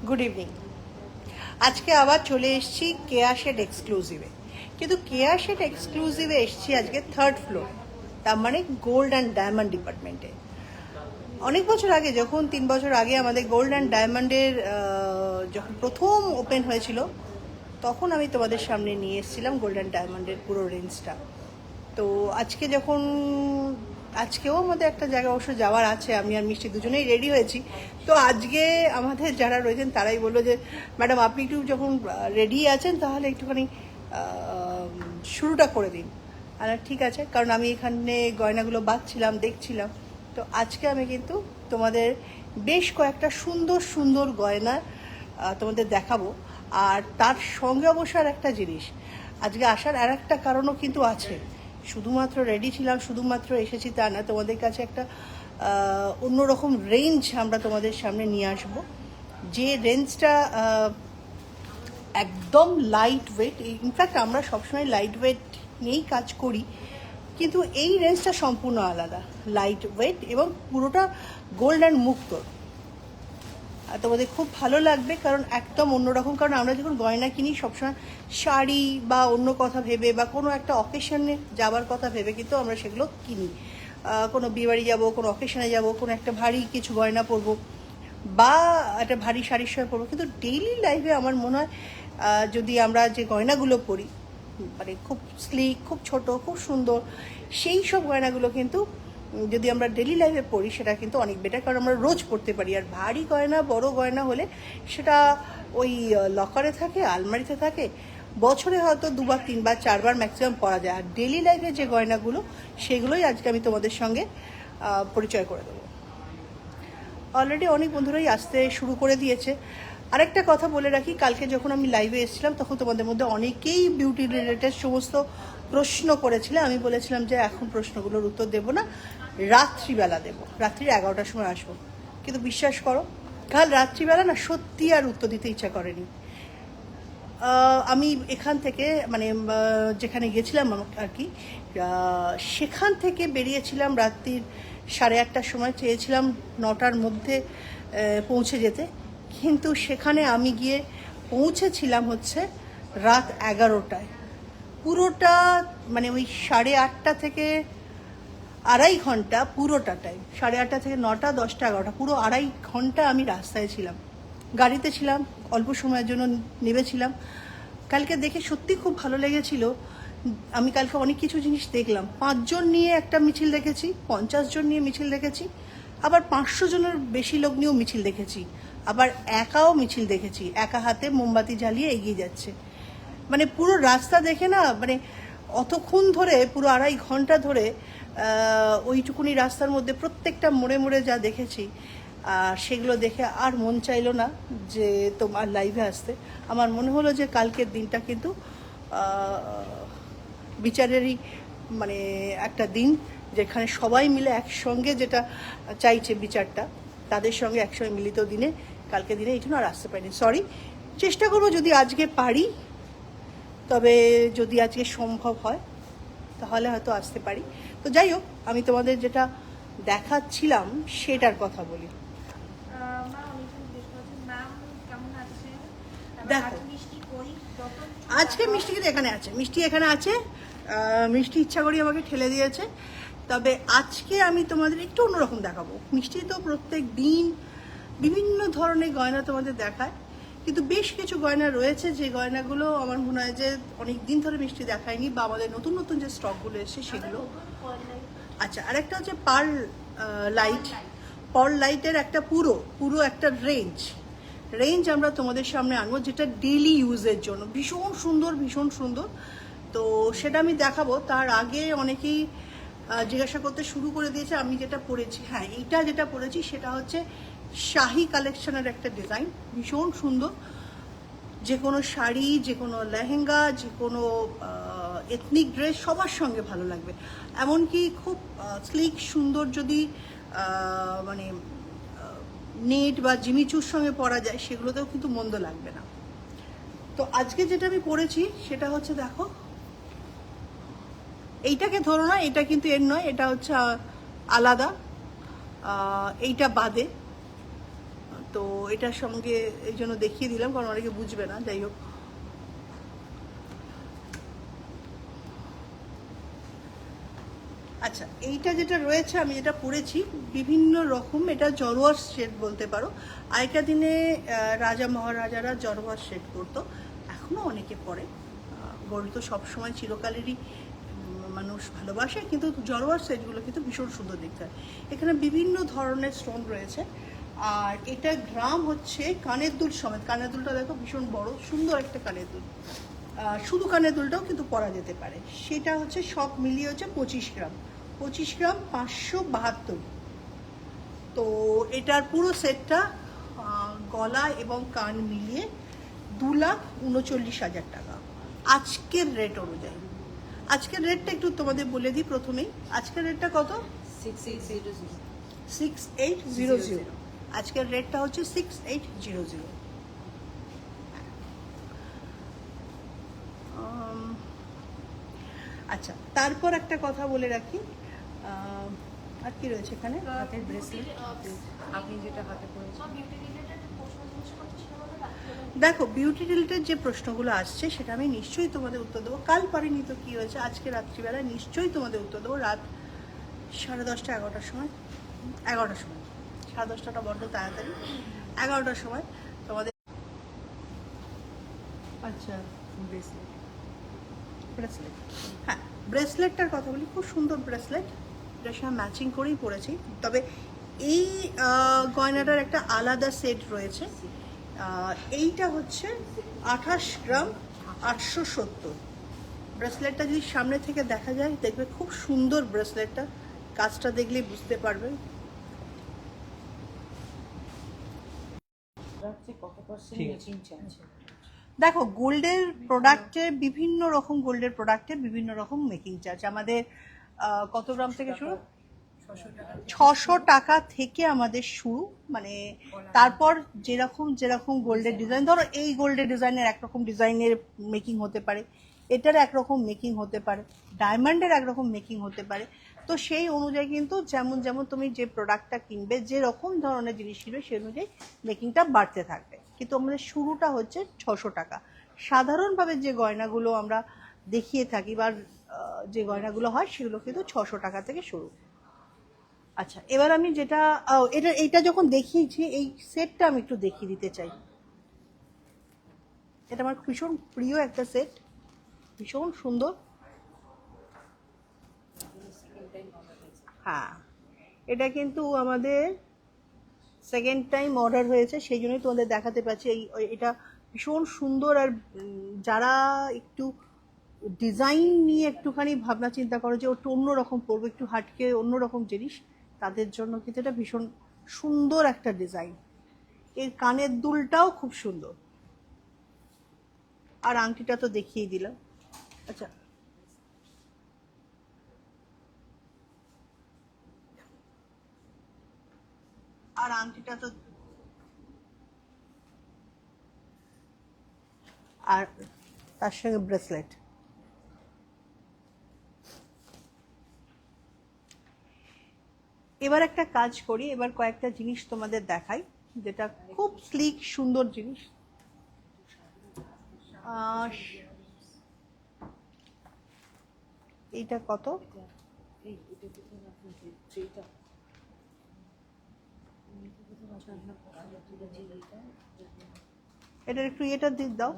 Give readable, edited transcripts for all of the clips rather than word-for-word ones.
Good evening. আজকে আবার চলে এসেছি কেয়া শেড এক্সক্লুসিভে, কিন্তু কেয়া শেড এক্সক্লুসিভে এসেছি আজকে থার্ড ফ্লোর, তার মানে গোল্ড অ্যান্ড ডায়মন্ড ডিপার্টমেন্টে। অনেক বছর আগে, যখন 3 বছর আগে আমাদের গোল্ড অ্যান্ড ডায়মন্ডের যখন প্রথম ওপেন হয়েছিল, তখন আমি তোমাদের সামনে নিয়ে এসেছিলাম গোল্ড অ্যান্ড ডায়মন্ডের পুরো রেঞ্জটা। তো আজকে যখন আজকেও আমাদের একটা জায়গা অবশ্য যাওয়ার আছে, আমি আর মিষ্টি দুজনেই রেডি হয়েছি। তো আজকে আমাদের যারা রয়েছেন তারাই বললো যে ম্যাডাম আপনি একটু যখন রেডি আছেন তাহলে একটুখানি শুরুটা করে দিন। আর ঠিক আছে, কারণ আমি এখানে গয়নাগুলো বাঁধছিলাম, দেখছিলাম। তো আজকে আমি কিন্তু তোমাদের বেশ কয়েকটা সুন্দর সুন্দর গয়না তোমাদের দেখাবো। আর তার সঙ্গে অবশ্য আর একটা জিনিস, আজকে আসার আর একটা কারণও কিন্তু আছে। শুধুমাত্র রেডি ছিলাম, শুধুমাত্র এসেছি তা না, তোমাদের কাছে একটা অন্যরকম রেঞ্জ আমরা তোমাদের সামনে নিয়ে আসব। যে রেঞ্জটা একদম লাইট ওয়েট, ইনফ্যাক্ট আমরা সবসময় লাইট ওয়েট নিয়েই কাজ করি, কিন্তু এই রেঞ্জটা সম্পূর্ণ আলাদা, লাইট ওয়েট এবং পুরোটা গোল্ড অ্যান্ড মুক্ত। আর তোমাদের খুব ভালো লাগবে, কারণ একদম অন্যরকম। কারণ আমরা যখন গয়না কিনি সবসময় শাড়ি বা অন্য কথা ভেবে বা কোনো একটা অকেশনে যাবার কথা ভেবে কিন্তু আমরা সেগুলো কিনি। কোনো বিয়েবাড়ি যাবো, কোনো অকেশনে যাব, কোনো একটা ভারী কিছু গয়না পরবো বা একটা ভারী শাড়ির সঙ্গে পরবো। কিন্তু ডেইলি লাইফে আমার মনে হয় যদি আমরা যে গয়নাগুলো পরি, মানে খুব স্লিক, খুব ছোট, খুব সুন্দর, সেই সব গয়নাগুলো কিন্তু যদি আমরা ডেলি লাইফে পড়ি সেটা কিন্তু অনেক বেটার, কারণ আমরা রোজ পড়তে পারি। আর ভারী গয়না, বড় গয়না হলে সেটা ওই লকারে থাকে, আলমারিতে থাকে, বছরে হয়তো 2বার 3বার 4বার ম্যাক্সিমাম পরা যায়। আর ডেলি লাইফে যে গয়নাগুলো, সেগুলোই আজকে আমি তোমাদের সঙ্গে পরিচয় করে দেবো। অলরেডি অনেক বন্ধুরাই আসতে শুরু করে দিয়েছে। আরেকটা কথা বলে রাখি, কালকে যখন আমি লাইভে এসেছিলাম তখন তোমাদের মধ্যে অনেকেই বিউটি রিলেটেড সমস্ত প্রশ্ন করেছিলে। আমি বলেছিলাম যে এখন প্রশ্নগুলোর উত্তর দেবো না, রাত্রিবেলা দেবো, রাত্রির 11টার সময় আসবো। কিন্তু বিশ্বাস করো, কাল রাত্রিবেলা না সত্যি আর উত্তর দিতে ইচ্ছা করেনি। আমি এখান থেকে মানে যেখানে গেছিলাম আর কি, সেখান থেকে বেরিয়েছিলাম রাত্রির 8:30টার সময়, চেয়েছিলাম 9টার মধ্যে পৌঁছে যেতে, কিন্তু সেখানে আমি গিয়ে পৌঁছেছিলাম হচ্ছে রাত 11টায়। পুরোটা মানে ওই 8:30 থেকে 2.5 ঘন্টা পুরোটা টাইম, 8:30 থেকে 9টা, 10টা, 11টা, পুরো 2.5 ঘন্টা আমি রাস্তায় ছিলাম, গাড়িতে ছিলাম, অল্প সময়ের জন্য নেমেছিলাম। কালকে দেখে সত্যি খুব ভালো লেগেছিল। আমি কালকে অনেক কিছু জিনিস দেখলাম। 5 জন নিয়ে একটা মিছিল দেখেছি, 50 জন নিয়ে মিছিল দেখেছি, আবার 500 জনের বেশি লোক নিয়েও মিছিল দেখেছি, আবার একাও মিছিল দেখেছি, একা হাতে মোমবাতি জ্বালিয়ে এগিয়ে যাচ্ছে। মানে পুরো রাস্তা দেখে না, মানে অতক্ষণ ধরে, পুরো 2.5 ঘন্টা ধরে ওইটুকুনি রাস্তার মধ্যে প্রত্যেকটা মোড়ে মোড়ে যা দেখেছি, সেগুলো দেখে আর মন চাইলো না যে তোমার লাইভে আসতে। আমার মনে হলো যে কালকের দিনটা কিন্তু বিচারেরই মানে একটা দিন, যেখানে সবাই মিলে একসঙ্গে যেটা চাইছে বিচারটা, তাদের সঙ্গে একসঙ্গে মিলিত দিনে, কালকে দিনে এই জন্য আর আসতে পারিনি, সরি। চেষ্টা করবো যদি আজকে পারি, তবে যদি আজকে সম্ভব হয় তাহলে হয়তো আসতে পারি। তো যাই হোক, আমি তোমাদের যেটা দেখাচ্ছিলাম সেটার কথা বলি। দেখো, আজকে মিষ্টি কিন্তু এখানে আছে, মিষ্টি এখানে আছে। মিষ্টি ইচ্ছা করি আমাকে ঠেলে দিয়েছে। তবে আজকে আমি তোমাদের একটু অন্যরকম দেখাবো। মিষ্টি তো প্রত্যেক দিন বিভিন্ন ধরনের গয়না তোমাদের দেখায়, কিন্তু বেশ কিছু গয়না রয়েছে যে গয়নাগুলো আমার মনে হয় যে অনেক দিন ধরে মিষ্টি দেখায়নি, বা আমাদের নতুন নতুন যে স্টকগুলো এসেছে সেগুলো। আচ্ছা, আরেকটা হচ্ছে পার্ল লাইট। পার্ল লাইটের একটা পুরো একটা রেঞ্জ আমরা তোমাদের সামনে আনবো, যেটা ডেইলি ইউজের জন্য ভীষণ সুন্দর, ভীষণ সুন্দর। তো সেটা আমি দেখাবো। তার আগে অনেকেই জিজ্ঞাসা করতে শুরু করে দিয়েছে আমি যেটা পরেছি। হ্যাঁ, এইটা যেটা পরেছি সেটা হচ্ছে শাহি কালেকশনের একটা ডিজাইন, ভীষণ সুন্দর। যে কোনো শাড়ি, যে কোনো লেহেঙ্গা, যে কোনো এথনিক ড্রেস সবার সঙ্গে ভালো লাগবে। এমনকি খুব স্লিক সুন্দর যদি মানে নেট বা জিমিচুর সঙ্গে পরা যায়, সেগুলোতেও কিন্তু মন্দ লাগবে না। তো আজকে যেটা আমি পরেছি সেটা হচ্ছে, দেখো, এইটাকে ধরো না, এটা কিন্তু এর নয়, এটা হচ্ছে আলাদা, এইটা বাদে। তো এটার সঙ্গে এই জন্য দেখিয়ে দিলাম, কারণ অনেকে বুঝবে না। যাই হোক, আচ্ছা, এইটা যেটা রয়েছে আমি যেটা পরেছি বিভিন্ন রকম, এটা জরোয়ার সেট বলতে পারো। আগেকার দিনে রাজা মহারাজারা জরোয়ার সেট করতো, এখনও অনেকে পরে। গড়ি তো সবসময় চিরকালেরই মানুষ ভালোবাসে, কিন্তু জরোয়ার সেটগুলো কিন্তু ভীষণ সুন্দর দেখতে হয়। এখানে বিভিন্ন ধরনের স্টোন রয়েছে, আর এটা গ্রাম হচ্ছে কানের দুল সমেত। কানের দুলটা দেখো ভীষণ বড়, সুন্দর একটা কানের দুল। শুধু কানের দুলটাও কিন্তু পরা যেতে পারে। সেটা হচ্ছে সব মিলিয়ে হচ্ছে 25 গ্রাম। 25 গ্রাম 572। তো এটার পুরো সেটটা গলা এবং কান মিলিয়ে 2,39,000 টাকা আজকের রেট অনুযায়ী। আজকের রেটটা একটু তোমাদের বলে দিই প্রথমেই। আজকের রেটটা কত? 6800। আজকের রেটটা হচ্ছে 6800। আচ্ছা, তারপর একটা কথা বলে রাখি, আর কি রয়েছে এখানে? হাতের ব্রেসলেট, আপনি যেটা হাতে পরেছেন। দেখো, বিউটি রিলেটেড যে প্রশ্নগুলো আসছে সেটা আমি নিশ্চয়ই তোমাদের উত্তর দেবো। কাল পারিনি তো কি হয়েছে, আজকে রাত্রিবেলা নিশ্চয়ই তোমাদের উত্তর দেবো। রাত 10:30 11টার সময়, 11টার সময়, 10:30টা বড্ড তাড়াতাড়ি, 11টার সময় তোমাদের। আচ্ছা, ব্রেসলেট, ব্রেসলেট, হ্যাঁ, ব্রেসলেটটার কথা বলি। খুব সুন্দর ব্রেসলেট, এটার সঙ্গে ম্যাচিং করেই পরেছি। তবে এই গয়নাটার একটা আলাদা সেট রয়েছে। এইটা হচ্ছে 28 গ্রাম 870। ব্রেসলেটটা যদি সামনে থেকে দেখা যায় দেখবে খুব সুন্দর ব্রেসলেটটা, কাজটা দেখলেই বুঝতে পারবে। কত পার্সেন্ট মেকিং চার্জ? দেখো, গোল্ডের প্রোডাক্টে বিভিন্ন রকম, গোল্ডের প্রোডাক্টে বিভিন্ন রকম মেকিং চার্জ। আমাদের কত গ্রাম থেকে শুরু? 600 টাকা থেকে আমাদের শুরু। মানে তারপর যেরকম যেরকম গোল্ডের ডিজাইন, ধরো এই গোল্ডের ডিজাইনের একরকম ডিজাইনের মেকিং হতে পারে, এটার একরকম মেকিং হতে পারে, ডায়মন্ডের একরকম মেকিং হতে পারে। তো সেই অনুযায়ী কিন্তু যেমন যেমন তুমি যে প্রোডাক্টটা কিনবে, যেরকম ধরনের জিনিস কিনবে, সেই অনুযায়ী মেকিংটা বাড়তে থাকবে। কিন্তু আমাদের শুরুটা হচ্ছে 600 টাকা। সাধারণভাবে যে গয়নাগুলো আমরা দেখিয়ে থাকি বা যে গয়নাগুলো হয় সেগুলো কিন্তু 600 টাকা থেকে শুরু। আচ্ছা, এবার আমি যেটা এইটা যখন দেখিয়েছি, এই সেটটা আমি একটু দেখিয়ে দিতে চাই। এটা আমার ভীষণ প্রিয় একটা সেট, ভীষণ সুন্দর। হ্যাঁ, এটা কিন্তু আমাদের সেকেন্ড টাইম অর্ডার হয়েছে, সেই জন্যই তোমাদের দেখাতে পাচ্ছি। এটা ভীষণ সুন্দর। আর যারা একটু ডিজাইন নিয়ে একটুখানি ভাবনা চিন্তা করো যে একটু অন্যরকম পরবো, একটু হাটকে অন্যরকম জিনিস, তাদের জন্য কিন্তু এটা ভীষণ সুন্দর একটা ডিজাইন। এর কানের দুলটাও খুব সুন্দর, আর আংটিটা তো দেখিয়ে দিলাম। আচ্ছা, আর আংটিটা তো, আর তার সঙ্গে ব্রেসলেট। এবার একটা কাজ করি, এবার কয়েকটা জিনিস তোমাদের দেখাই যেটা খুব স্লিক সুন্দর জিনিস। এইটা কত? এটার একটু এটা দিক দাও।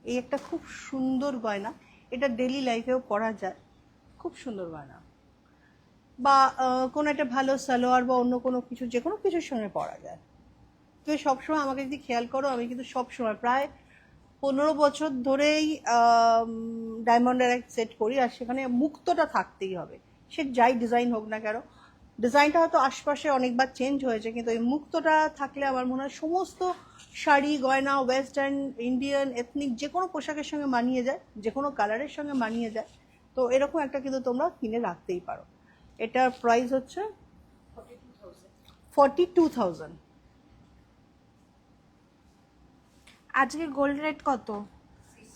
এই একটা খুব সুন্দর গয়না, এটা ডেলি লাইফেও পরা যায়, খুব সুন্দর গয়না। বা কোনো একটা ভালো সালোয়ার বা অন্য কোনো কিছু, যে কোনো কিছুর সঙ্গে পরা যায়। তুমি সবসময় আমাকে যদি খেয়াল করো, আমি কিন্তু সবসময় প্রায় 15 বছর ধরেই ডায়মন্ডের এক সেট করি, আর সেখানে মুক্তটা থাকতেই হবে, সে যাই ডিজাইন হোক না কেন। ডিজাইনটা হয়তো আশপাশে অনেকবার চেঞ্জ হয়েছে, কিন্তু এই মুক্তটা থাকলে আমার মনে হয় সমস্ত শাড়ি, গয়না, ওয়েস্টার্ন, ইন্ডিয়ান, এথনিক যে কোনো পোশাকের সঙ্গে মানিয়ে যায়, যে কোনো কালারের সঙ্গে মানিয়ে যায়। তো এরকম একটা কিন্তু তোমরা কিনে রাখতেই পারো। এটার প্রাইস হচ্ছে 42,000। আজকে গোল্ড রেট কত?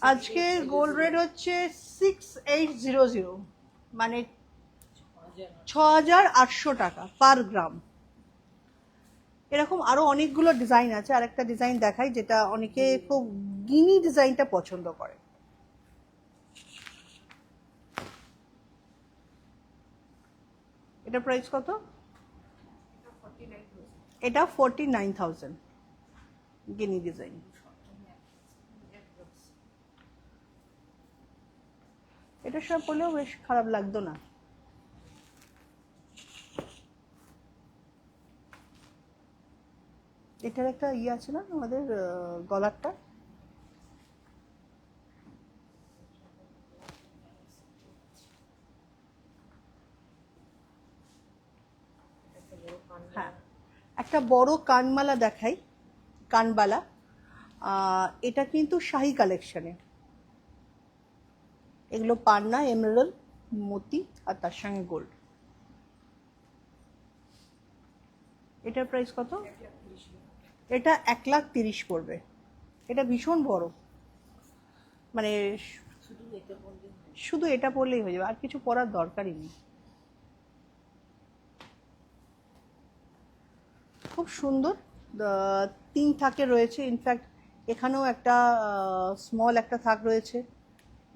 আজকে গোল্ড রেট হচ্ছে 6800, মানে 6800 টাকা পার গ্রাম। এরকম আরো অনেকগুলো ডিজাইন আছে, আর একটা ডিজাইন দেখাই যেটা অনেকে খুব গিনি ডিজাইনটা পছন্দ করে। এটা প্রাইস কত? এটা 49,000 গিনি ডিজাইন। এটা সব পরলেও বেশ খারাপ লাগতো না। এটার একটা ইয়ে আছে না আমাদের গলারটা, হ্যাঁ একটা বড় কানমালা দেখাই, কানবালা। এটা কিন্তু শাহী কালেকশনে, এগুলো পান্না, এমরাল্ড, মতি আর তার সঙ্গে গোল্ড। এটার প্রাইস কত? এটা 1,30,000 পড়বে। এটা ভীষণ বড়, মানে শুধু এটা পরলেই হয়ে যাবে, আর কিছু পরার দরকারই নেই। খুব সুন্দর, 3 থাকে রয়েছে, ইনফ্যাক্ট এখানেও একটা স্মল একটা থাক রয়েছে,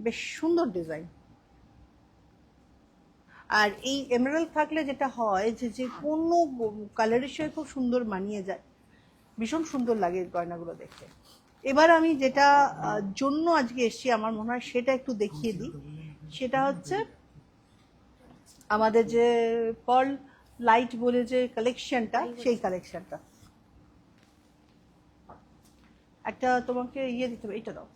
বেশ সুন্দর ডিজাইন। আর এই এমরাল্ড থাকলে যেটা হয় যে কোনো কালারের সঙ্গে খুব সুন্দর মানিয়ে যায়, ভীষণ সুন্দর লাগে গয়নাগুলো দেখতে। এবার আমি যেটা জন্য আজকে এসেছি আমার মনে হয় সেটা একটু দেখিয়ে দিই। সেটা হচ্ছে আমাদের যে পার্ল লাইট বলে যে কালেকশনটা, সেই কালেকশনটা একটা তোমাকে ইয়ে দিতে হবে, এটা দাও।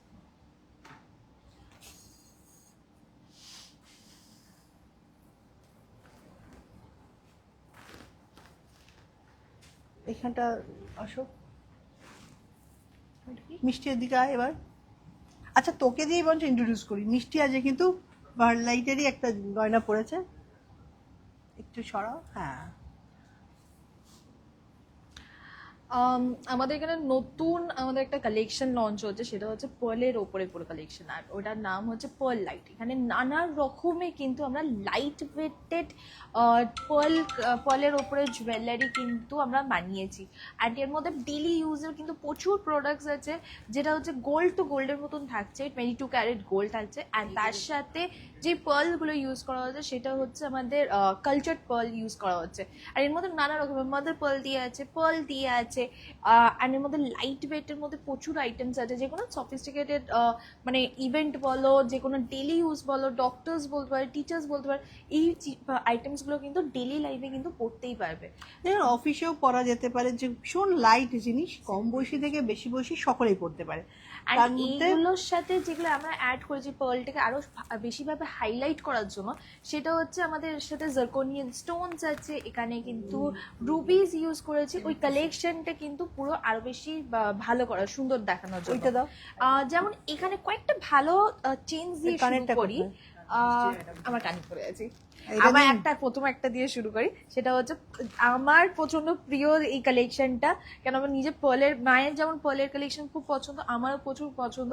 এখানটা আসো, মিষ্টির দিকে আয় এবার। আচ্ছা তোকে দিয়ে বরঞ্চ ইন্ট্রোডিউস করি, মিষ্টি আজকে কিন্তু পার্ল লাইটেরই একটা গয়না পড়েছে, একটু সরাও। হ্যাঁ আমাদের এখানে নতুন আমাদের একটা কালেকশন লঞ্চ হচ্ছে, সেটা হচ্ছে পার্লের ওপরে পুরো কালেকশন, আর ওটার নাম হচ্ছে পার্ল লাইট। এখানে নানা রকমের কিন্তু আমরা লাইট ওয়েটেড পার্লের ওপরে জুয়েলারি কিন্তু আমরা বানিয়েছি। আর এর মধ্যে ডেলি ইউজের কিন্তু প্রচুর প্রোডাক্টস আছে, যেটা হচ্ছে গোল্ড টু গোল্ডের মতন থাকছে, 22 ক্যারেট গোল্ড থাকছে। আর তার সাথে যে পার্লগুলো ইউজ করা হচ্ছে সেটা হচ্ছে আমাদের কালচার্ড পার্ল ইউজ করা হচ্ছে। আর এর মধ্যে নানা রকমের মাদার পার্ল দিয়ে আছে, পার্ল দিয়ে আছে, আর এর মধ্যে লাইট ওয়েটের মধ্যে প্রচুর আইটেমস আছে, যে কোনো সফিস্টিকেটেড মানে ইভেন্ট বলো, যে কোনো ডেলি ইউজ বলো, ডক্টরস বলতে পারে, টিচার্স বলতে পারে, এই আইটেমসগুলো কিন্তু ডেলি লাইফে কিন্তু পড়তেই পারবে। অফিসেও পরা যেতে পারে, যে ভীষণ লাইট জিনিস, কম বয়সী থেকে বেশি বয়সী সকলেই পড়তে পারে। আর এইগুলোর সাথে যেগুলো আমরা অ্যাড করেছি পার্লটাকে আরো বেশিভাবে হাইলাইট করার জন্য, সেটা হচ্ছে আমাদের সাথে জার্কোনিয়ান স্টোনস আছে, এখানে কিন্তু রুবিজ ইউজ করেছি, ওই কালেকশনটা কিন্তু পুরো আরো বেশি ভালো করা, সুন্দর দেখানোর জন্য। ওইটা দাও। যেমন এখানে কয়েকটা ভালো চেঞ্জ দিয়ে শুরু করি। আমার কানে পড়ে আছি, আমার প্রথম একটা দিয়ে শুরু করি। সেটা হচ্ছে আমার প্রচন্ড প্রিয় এই কালেকশনটা, কেন আমার নিজের মায়ের যেমন পার্লের কালেকশন খুব পছন্দ, আমারও প্রচুর পছন্দ।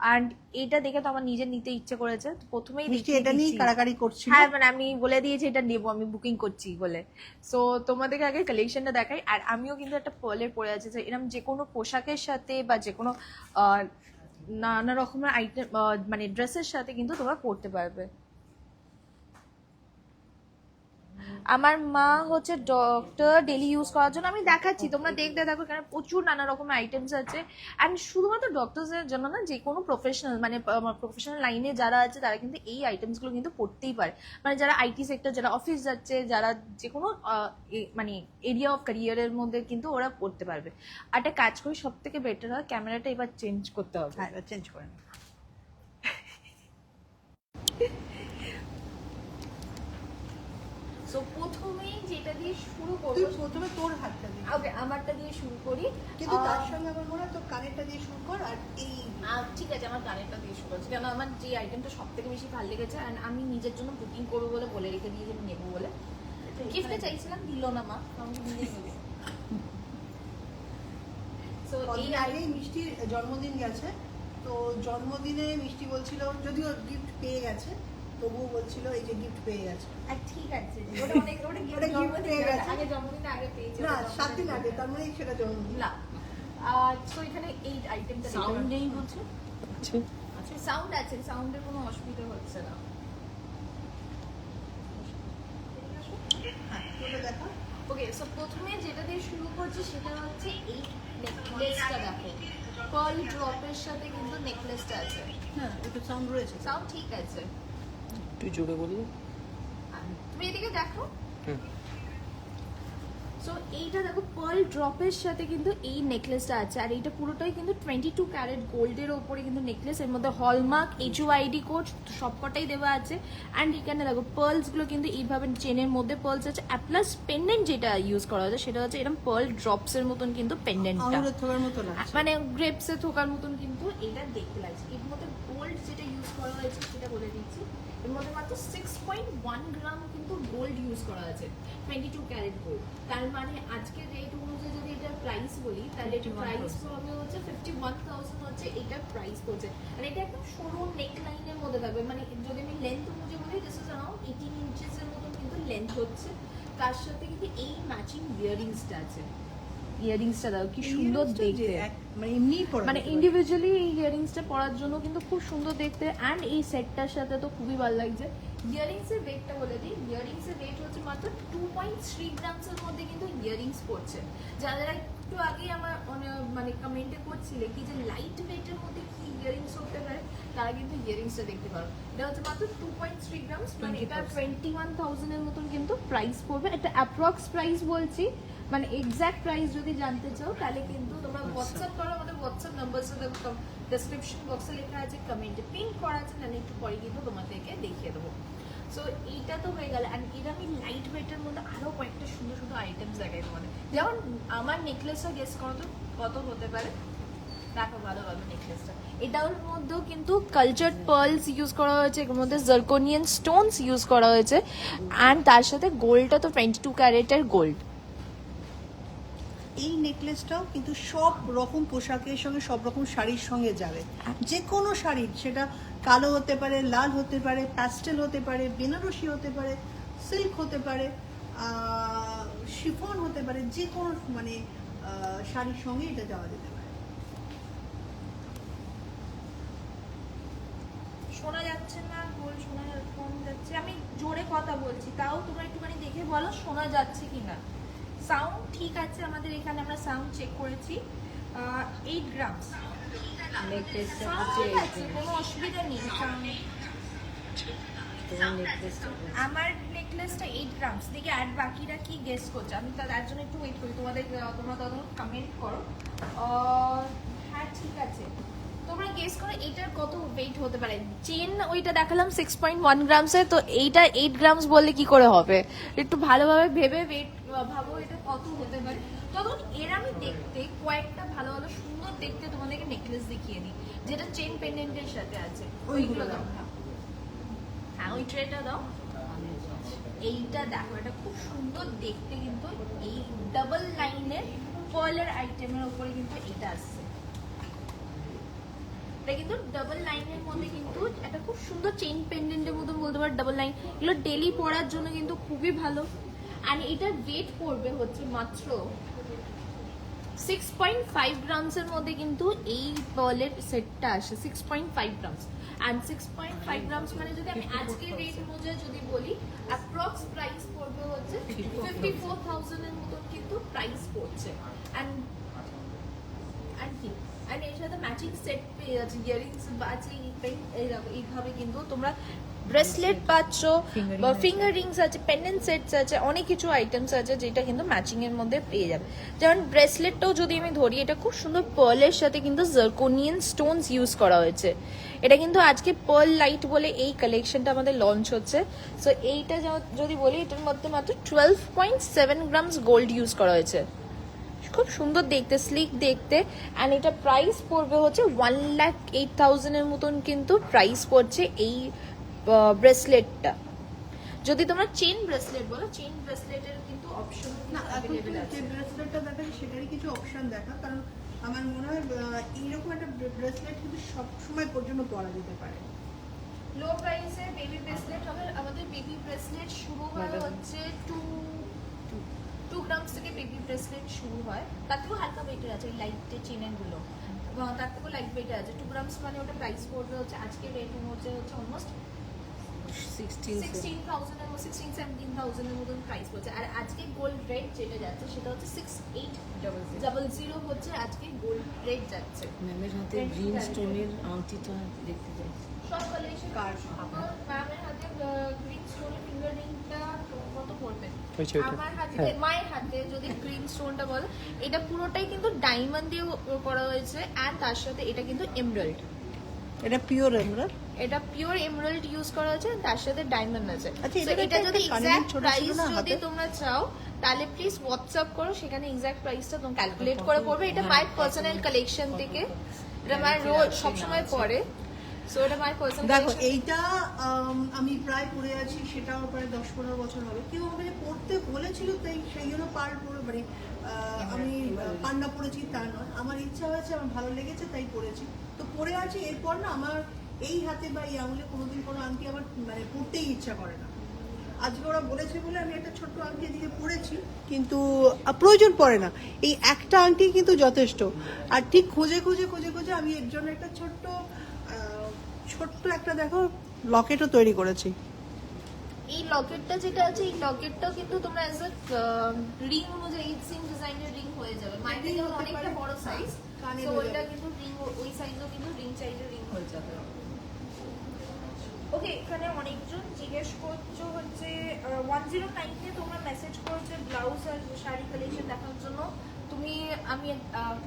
আর এটা দেখে তো আমার নিজের নিতে ইচ্ছে করেছে, প্রথমেই এটা নিয়ে কাড়াকাড়ি করছি। হ্যাঁ, মানে আমি বলে দিয়েছি এটা নেবো, আমি বুকিং করছি বলে। সো তোমাদেরকে আগে কালেকশনটা দেখাই। আর আমিও কিন্তু একটা পার্লের পরে আছে, যে এরকম যে কোনো পোশাকের সাথে বা যে কোনো নানা রকমের আইটেম মানে ড্রেসের সাথে কিন্তু তোমরা পরতে পারবে। আমার মা হচ্ছে ডক্টর, ডেলি ইউজ করার জন্য আমি দেখাচ্ছি, তোমরা দেখতে থাকো, কারণ প্রচুর নানা রকমের আইটেমস আছে। অ্যান্ড শুধুমাত্র ডক্টরসের জন্য না, যে কোনো প্রফেশনাল মানে প্রফেশনাল লাইনে যারা আছে তারা কিন্তু এই আইটেমসগুলো কিন্তু পড়তেই পারে। মানে যারা আইটি সেক্টর, যারা অফিস যাচ্ছে, যারা যে কোনো মানে এরিয়া অফ ক্যারিয়ারের মধ্যে কিন্তু ওরা পড়তে পারবে। আর একটা কাজ করি, সব থেকে বেটার হয় ক্যামেরাটা এবার চেঞ্জ করতে হবে। হ্যাঁ এবার চেঞ্জ করে নি। সো প্রথমেই যেটা দিয়ে শুরু তুই করবো, প্রথমে তোর হাতটা দিয়ে, ওকে আমারটা দিয়ে শুরু করি। কিন্তু তার সঙ্গে আমার মনে হয় তোর কানেরটা দিয়ে শুরু কর। আর এই ঠিক আছে, আমার কানেরটা দিয়ে শুরু করছি, কেন আমার যে আইটেমটা সব থেকে বেশি ভালো লেগেছে, অ্যান্ড আমি নিজের জন্য বুকিং করবো বলে রেখে দিয়েছি, আমি নেবো বলে। গিফটে চাইছিলাম, দিল না মা, আমি নিজেই নেবো। সো এই আগেই মিষ্টির জন্মদিন গেছে, তো তো জন্মদিনে মিষ্টি বলছিল, যদিও গিফট পেয়ে গেছে, তবুও বলছিল এই যে গিফট পেয়ে গেছে। আর ঠিক আছে ওটা অনেক ওটা ওটা gift পেয়ে গেছে। আগে জন্মদিনে আগে পেয়েছে না 7 দিন আগে, তার মানে সেটা জন্মদিন। না তো এখানে এই আইটেমটা সাউন্ড নেই বলছে। আচ্ছা সাউন্ড আছে, সাউন্ডের কোনো অসুবিধা হচ্ছে না। হ্যাঁ ওটা দেখা। ওকে সো প্রথমে যেটা দিয়ে শুরু করছি সেটা হচ্ছে এই নেকলেসটা দেখো, পার্ল ড্রপের সাথে কিন্তু নেকলেসটা আছে। হ্যাঁ একটু সাউন্ড রয়েছে। সাউন্ড ঠিক আছে, তুই জোরে বললি। তুমি এদিকে দেখো। হুম। সো এইটা দেখো পার্ল ড্রপের সাথে কিন্তু এই নেকলেসটা আছে, আর এইটা পুরোটাই কিন্তু 22 ক্যারেট গোল্ডের ওপরে কিন্তু নেকলেস, এর মধ্যে হলমার্ক এইচইউআইডি কোড সবকটাই দেওয়া আছে। অ্যান্ড এখানে দেখো পার্লসগুলো কিন্তু এইভাবে চেনের মধ্যে পার্লস আছে, প্লাস পেন্ডেন্ট যেটা ইউজ করা হয়েছে সেটা হচ্ছে এরকম পার্ল ড্রপসের মতন কিন্তু পেন্ডেন্টটা, আঙুরের থোকার মতো লাগছে। মানে গ্রেপসে থোকার মতন কিন্তু এটা দেখতে লাগছে। এর মধ্যে গোল্ড যেটা ইউজ করা হয়েছে সেটা বলে দিচ্ছি, এর মধ্যে মাত্র 6.1 গ্রাম কিন্তু গোল্ড ইউজ করা আছে, 22 ক্যারেট গোল্ড। তার মানে আজকের রেট অনুযায়ী যদি এটার প্রাইস বলি তাহলে এটা প্রাইস হবে হচ্ছে 51,000 হচ্ছে এটার প্রাইস পড়ছে। আর এটা একদম সরু নেক লাইনের মধ্যে থাকবে, মানে যদি আমি লেন্থ অনুযায়ী বলি দিস ইজ अराउंड 18 ইঞ্চেসের মতন কিন্তু লেন্থ হচ্ছে। তার সাথে কিন্তু এই ম্যাচিং ইয়ারিংসটা আছে। ইয়ারিংসটা দাও কি সুন্দর দেখতে, মানে এমনি পড়া মানে ইন্ডিভিজুয়ালি এই ইয়ারিংসটা পরার জন্য কিন্তু খুব সুন্দর দেখতে। অ্যান্ড এই সেটটার সাথে তো খুবই ভালো লাগছে। ইয়ারিংস এর রেটটা বলে দিই, ইয়ারিংস এর রেট হচ্ছে মাত্র 2.3 গ্রামস এর মধ্যে কিন্তু ইয়ারিংস পড়ছে। যারা একটু আগে আমার মানে কমেন্টে করছিলে কি যে লাইট ওয়েটের মধ্যে কি ইয়ারিংস হতে পারে, তারা কিন্তু ইয়ারিংসটা দেখতে পারো। এটা হচ্ছে মাত্র 2.3 গ্রামস, মানে এটা 21,000 এর মতন কিন্তু প্রাইস পড়বে। এটা অ্যাপ্রক্স প্রাইস বলছি, মানে এক্সাক্ট প্রাইস যদি জানতে চাও তাহলে কিন্তু তোমরা হোয়াটসঅ্যাপ করো, আমাদের হোয়াটসঅ্যাপ নাম্বার ডেসক্রিপশন বক্সে লেখা আছে, কমেন্টে পিন করা আছে, নাহলে একটু পরে কিন্তু তোমাদেরকে দেখিয়ে দেবো। সো এইটা তো হয়ে গেল। অ্যান্ড এটা আমি লাইট ওয়েটের মধ্যে আরও কয়েকটা সুন্দর সুন্দর আইটেমস দেখাই তোমাদের। যেমন আমার নেকলেসটা গেস করো তো কত হতে পারে, দেখো ভালোভাবে নেকলেসটা। এটার মধ্যেও কিন্তু কালচার্ড পার্লস ইউজ করা হয়েছে, এর মধ্যে জার্কোনিয়ান স্টোনস ইউজ করা হয়েছে, অ্যান্ড তার সাথে গোল্ডটা তো 22 ক্যারেটের গোল্ড। এই নেকলেসটাও কিন্তু সব রকম পোশাকের সঙ্গে, সব রকম শাড়ির সঙ্গে যাবে। যে কোনো শাড়ির, সেটা কালো হতে পারে, লাল হতে পারে, প্যাস্টেল হতে পারে, বেনারসি হতে পারে, সিল্ক হতে পারে, শিফন হতে পারে, যে কোনো মানে শাড়ির সঙ্গে এটা যাওয়া যেতে পারে। শোনা যাচ্ছে না গোল, শোনা যাচ্ছে, আমি জোরে কথা বলছি, তাও তোমরা একটুখানি দেখে বলো শোনা যাচ্ছে কিনা। সাউন্ড ঠিক আছে আমাদের এখানে, আমরা সাউন্ড চেক করেছি। 8 গ্রামস নেকলেসটা সাউন্ড হচ্ছে ঠিক আছে, কোনো অসুবিধা নেই। তোমার নেকলেসটা আমার নেকলেসটা 8 গ্রামস দেখে, আর বাকিরা কি গেস করছে আমি তার জন্য একটু ওয়েট করি, তোমরা তখন কমেন্ট করো। হ্যাঁ ঠিক আছে, তোমরা গেস করো এটার কত ওয়েট হতে পারে। চেন ওইটা দেখালাম 6.1 গ্রামসের, তো এইটা 8 গ্রামস বললে কি করে হবে, একটু ভালোভাবে ভেবে ওয়েট ভাবো এটা কত হতে পারে। তখন এর আমি দেখতে কয়েকটা ভালো ভালো সুন্দর দেখতে তোমাদেরকে নেকলেস দেখিয়ে দিই, যেটা চেন পেন্ডেন্টের সাথে আছে। ওইগুলো দাও, হ্যাঁ ওই ট্রেটা দাও। এইটা দেখো, এটা খুব সুন্দর দেখতে, কিন্তু এই ডাবল লাইনের পার্লের আইটেমের উপরে কিন্তু এটা আসছে। এটা কিন্তু ডাবল লাইনের মধ্যে কিন্তু একটা খুব সুন্দর চেইন পেন্ডেন্টের মতো বলতে পারো, ডাবল লাইন। এগুলো ডেলি পরার জন্য কিন্তু খুবই ভালো। আর এটার ওয়েট পড়বে হচ্ছে মাত্র 6.5 গ্রামসের মধ্যে কিন্তু এই পার্লের সেটটা আসে, 6.5 গ্রামস। অ্যান্ড 6.5 গ্রামস মানে যদি আমি আজকের রেট অনুযায়ী যদি বলি, অ্যাপ্রক্স প্রাইস পড়বে হচ্ছে 54,000 এর মতন কিন্তু প্রাইস পড়ছে। অ্যান্ড কি, আর এর সাথে ম্যাচিং সেট পেয়ে যাচ্ছে, ইয়ারিংস আছে, এইভাবে কিন্তু তোমরা ব্রেসলেট পাচ্ছ, বা ফিঙ্গার রিংস আছে, পেন্ডেন্ট সেটস আছে, অনেক কিছু আইটেমস আছে যেটা কিন্তু ম্যাচিং এর মধ্যে পেয়ে যাবে। যেমন ব্রেসলেটটাও যদি আমি ধরি, এটা খুব সুন্দর পার্লের সাথে কিন্তু জার্কোনিয়ান স্টোনস ইউজ করা হয়েছে। এটা কিন্তু আজকে পার্ল লাইট বলে এই কালেকশনটা আমাদের লঞ্চ হচ্ছে। সো এইটা যদি বলি, এটার মধ্যে মাত্র 12.7 গ্রামস গোল্ড ইউজ করা হয়েছে। খুব সুন্দর দেখতে, স্লিক দেখতে। অ্যান্ড এটা প্রাইস পড়বে হচ্ছে 1,08,000 এর মতন কিন্তু প্রাইস পড়ছে এই ব্রেসলেটটা। যদি তোমরা চেন ব্রেসলেট বলো, চেন ব্রেসলেটের কিন্তু অপশন না, এখন যে ব্রেসলেটটা দেখা সেটারই কিছু অপশন দেখা, কারণ আমার মনে হয় এইরকম একটা ব্রেসলেট কিন্তু সবসময় পর্যন্ত পরা যেতে পারে। লো প্রাইসে বেবি ব্রেসলেট হবে। আমাদের বেবি ব্রেসলেট শুরু হয় হচ্ছে 2 গ্রামস থেকে বেবি ব্রেসলেট শুরু হয়। তার থেকেও হালকা ওয়েটের আছে, লাইট চেনের তার থেকেও লাইট ওয়েটের আছে। 2 গ্রামস মানে ওটা প্রাইস পড়বে হচ্ছে আজকে রেট হচ্ছে অলমোস্ট 16,000 এর 16-17,000 এর মতন প্রাইস পড়ছে। আর আজকে গোল্ড রেট যেটা যাচ্ছে সেটা হচ্ছে 6800 হচ্ছে আজকে গোল্ড রেট যাচ্ছে। ম্যামের হাতে গ্রিন স্টোনের আংটিটা দেখতে চাই। সব কালেকশন ম্যামের হাতে গ্রিন স্টোনের ফিঙ্গার রিংটা কত পড়বে? আমার হাতে মায়ের হাতে যদি গ্রিন স্টোনটা বলো, এটা পুরোটাই কিন্তু ডায়মন্ড দিয়ে করা হয়েছে আর তার সাথে এটা কিন্তু এমরাল্ড। এটা পিওর এমরাল্ড। এটা পিওর এমরাল্ড ইউজ করা হয়েছে তার সাথে ডায়মন্ড আছে। আচ্ছা, So, এটা যদি এক্সাক্ট ছোট প্রাইস ছিল না যদি হাতে? তোমরা চাও তাহলে প্লিজ হোয়াটসঅ্যাপ করো, সেখানে এক্সাক্ট প্রাইসটা তোমরা ক্যালকুলেট করে পড়বে। এটা মায়ের পার্সোনাল কালেকশন থেকে, এটা মায়ের রোজ সবসময় পরে। সো এটা মায়ের পার্সোনাল দেখো এইটা আমি প্রায় পরে আছি, সেটাও প্রায় 10-15 বছর হবে। কেউ আমাকে পড়তে বলেছিল, তাই সেই জন্য পার পরে মানে আমি পান্ডা পরেছি তা নয়, আমার ইচ্ছা হয়েছে, আমার ভালো লেগেছে তাই পরেছি। তো পরে আছি, এরপর না আমার এই হাতে বা এই আঙুলে কোনোদিন কোনো আংটি আমার মানে পরতেই ইচ্ছা করে না। আজকে ওরা বলেছে বলে আমি একটা ছোট্ট আংটি এদিকে পরেছি, কিন্তু প্রয়োজন পড়ে না। এই একটা আংটি কিন্তু যথেষ্ট। আর ঠিক খুঁজে খুঁজে আমি এর জন্য একটা ছোট্ট একটা দেখো লকেটও তৈরি করেছি। এই লকেটটা যেটা আছে, এই লকেটটাও কিন্তু তোমরা এজ আ রিং অনুযায়ী সেম ডিজাইনের রিং হয়ে যাবে। মাইন্ড থেকে অনেকটা বড় সাইজ, কানে সো হয়ে ওইটা যাবে। কিন্তু রিং, ওই সাইজও কিন্তু রিং সাইজের রিং হয়ে যাবে। ওকে, এখানে অনেকজন জিজ্ঞেস করছো হচ্ছে 109 তোমরা মেসেজ করছো ব্লাউজ আর শাড়ি কালেকশন দেখার জন্য। আমি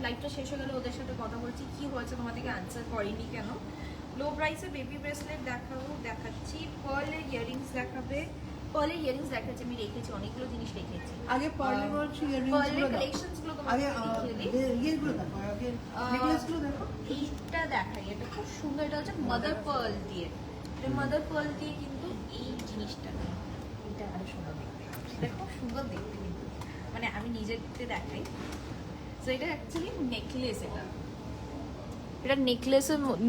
লাইভটা শেষ হয়ে গেলে ওদের সাথে কথা বলছি কি হয়েছে, তোমাদেরকে আনসার করিনি কেন। লো প্রাইসে বেবি ব্রেসলেট দেখাচ্ছি, পার্লের ইয়ারিংস দেখাবে। পার্লের ইয়ারিংস দেখাচ্ছি, আমি রেখেছি অনেকগুলো জিনিস রেখেছি। আগে পার্লের বলছি পার্লের কালেকশনসগুলো আগে তোমাকে দেখিয়ে দিই। ইয়েগুলো দেখো, আগে নেকলেসগুলো দেখো। এইটা দেখাই, এটা খুব সুন্দর। এটা হচ্ছে মাদার পার্ল দিয়ে, এটা মাদার পার্ল দিয়ে কিন্তু এই জিনিসটা, এটা আরো সুন্দর দেখতে, এটা খুব সুন্দর দেখতে কিন্তু, মানে আমি নিজেরতে দেখাই। তো এটা অ্যাকচুয়ালি নেকলেস, এটা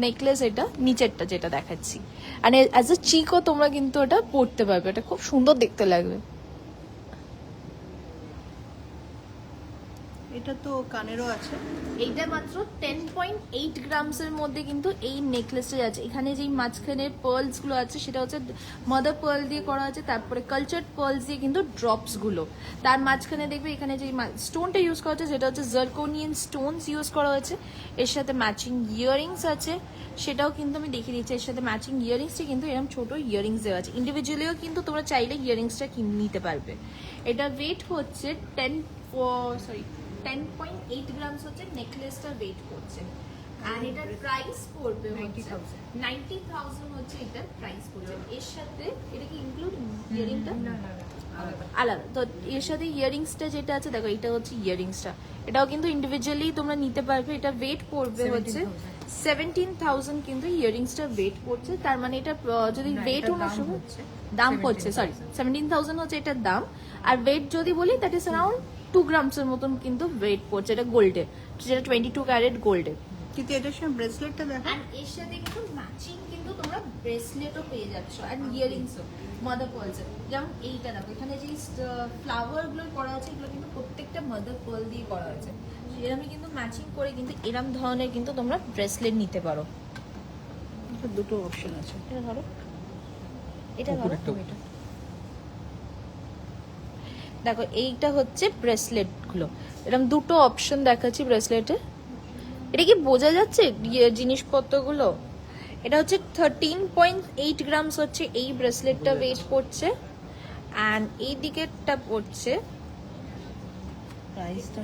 নেকলেস এটা নিচেরটা যেটা দেখাচ্ছি। আর অ্যাজ এ চিকও তোমরা কিন্তু এটা পরতে পারবে, এটা খুব সুন্দর দেখতে লাগবে। এটা তো কানেরও আছে। এইটা মাত্র 10.8 গ্রামসের মধ্যে কিন্তু এই নেকলেসটা আছে। এখানে যেই মাঝখানে পার্লস গুলো আছে সেটা হচ্ছে মাদার পার্ল দিয়ে করা আছে, তারপরে কালচার্ড পার্লস দিয়ে কিন্তু ড্রপস গুলো। তার মাঝখানে দেখবে এখানে যে স্টোনটা ইউজ করা হচ্ছে সেটা হচ্ছে জার্কোনিয়ান স্টোনস ইউজ করা হয়েছে। এর সাথে ম্যাচিং ইয়ারিংস আছে, সেটাও কিন্তু আমি দেখিয়ে দিচ্ছি। এর সাথে ম্যাচিং ইয়ারিংসটা কিন্তু এরকম ছোট ইয়ারিংস দেওয়া আছে। ইন্ডিভিজুয়ালিও কিন্তু তোমরা চাইলে ইয়ারিংসটা কিনে নিতে পারবে। এটা ওয়েট হচ্ছে 10.8 গ্রামস হচ্ছে নেকলেসটা ওয়েট করছে। আর এটার প্রাইস পড়বে 90,000 হচ্ছে এটার প্রাইস পড়বে। এর সাথে এটা কি ইনক্লুড ইয়ারিংটা? আলাদা। তো এর সাথে ইয়ারিংসটা যেটা আছে দেখো, এটা হচ্ছে ইয়ারিংসটা, এটাও কিন্তু ইন্ডিভিজুয়ালি তোমরা নিতে পারবে। এটা ওয়েট পড়বে হচ্ছে 17,000 কিন্তু ইয়ারিংসটা ওয়েট পড়ছে। তার মানে এটা যদি ওয়েট অনুসারে দাম পড়ছে, সরি 17,000 হচ্ছে এটার দাম। আর ওয়েট যদি বলি দ্যাট ইজ অ্যারাউন্ড 2 গ্রামসের মতন কিন্তু ওয়েট পড়ছে। এটা গোল্ডে, যেটা 22 ক্যারেট গোল্ডে। কিন্তু এটার সঙ্গে ব্রেসলেটটা দেখো। আর এর সাথে কিন্তু ম্যাচিং কিন্তু তোমরা ব্রেসলেটও পেয়ে যাচ্ছ আর ইয়ারিংসও মাদার পার্লসের। যেমন এইটা দেখো, এখানে যে ফ্লাওয়ার গুলো করা আছে এগুলো কিন্তু প্রত্যেকটা মাদার পার্ল দিয়ে করা হয়েছে। এরকমই কিন্তু ম্যাচিং করে কিন্তু এরম ধরনের কিন্তু তোমরা ব্রেসলেট নিতে পারো। দুটো অপশন আছে। এটা ধরো, এটা ধরো, এটা দেখো, এইটা হচ্ছে ব্রেসলেট গুলো। এরকম দুটো অপশন দেখাচ্ছি ব্রেসলেটে। এটা কি বোঝা যাচ্ছে জিনিসপত্রগুলো? এটা হচ্ছে 13.8 গ্রামস হচ্ছে এই ব্রেসলেটটা ওয়েট করছে। অ্যান্ড এই দিকেরটা পড়ছে প্রাইসটা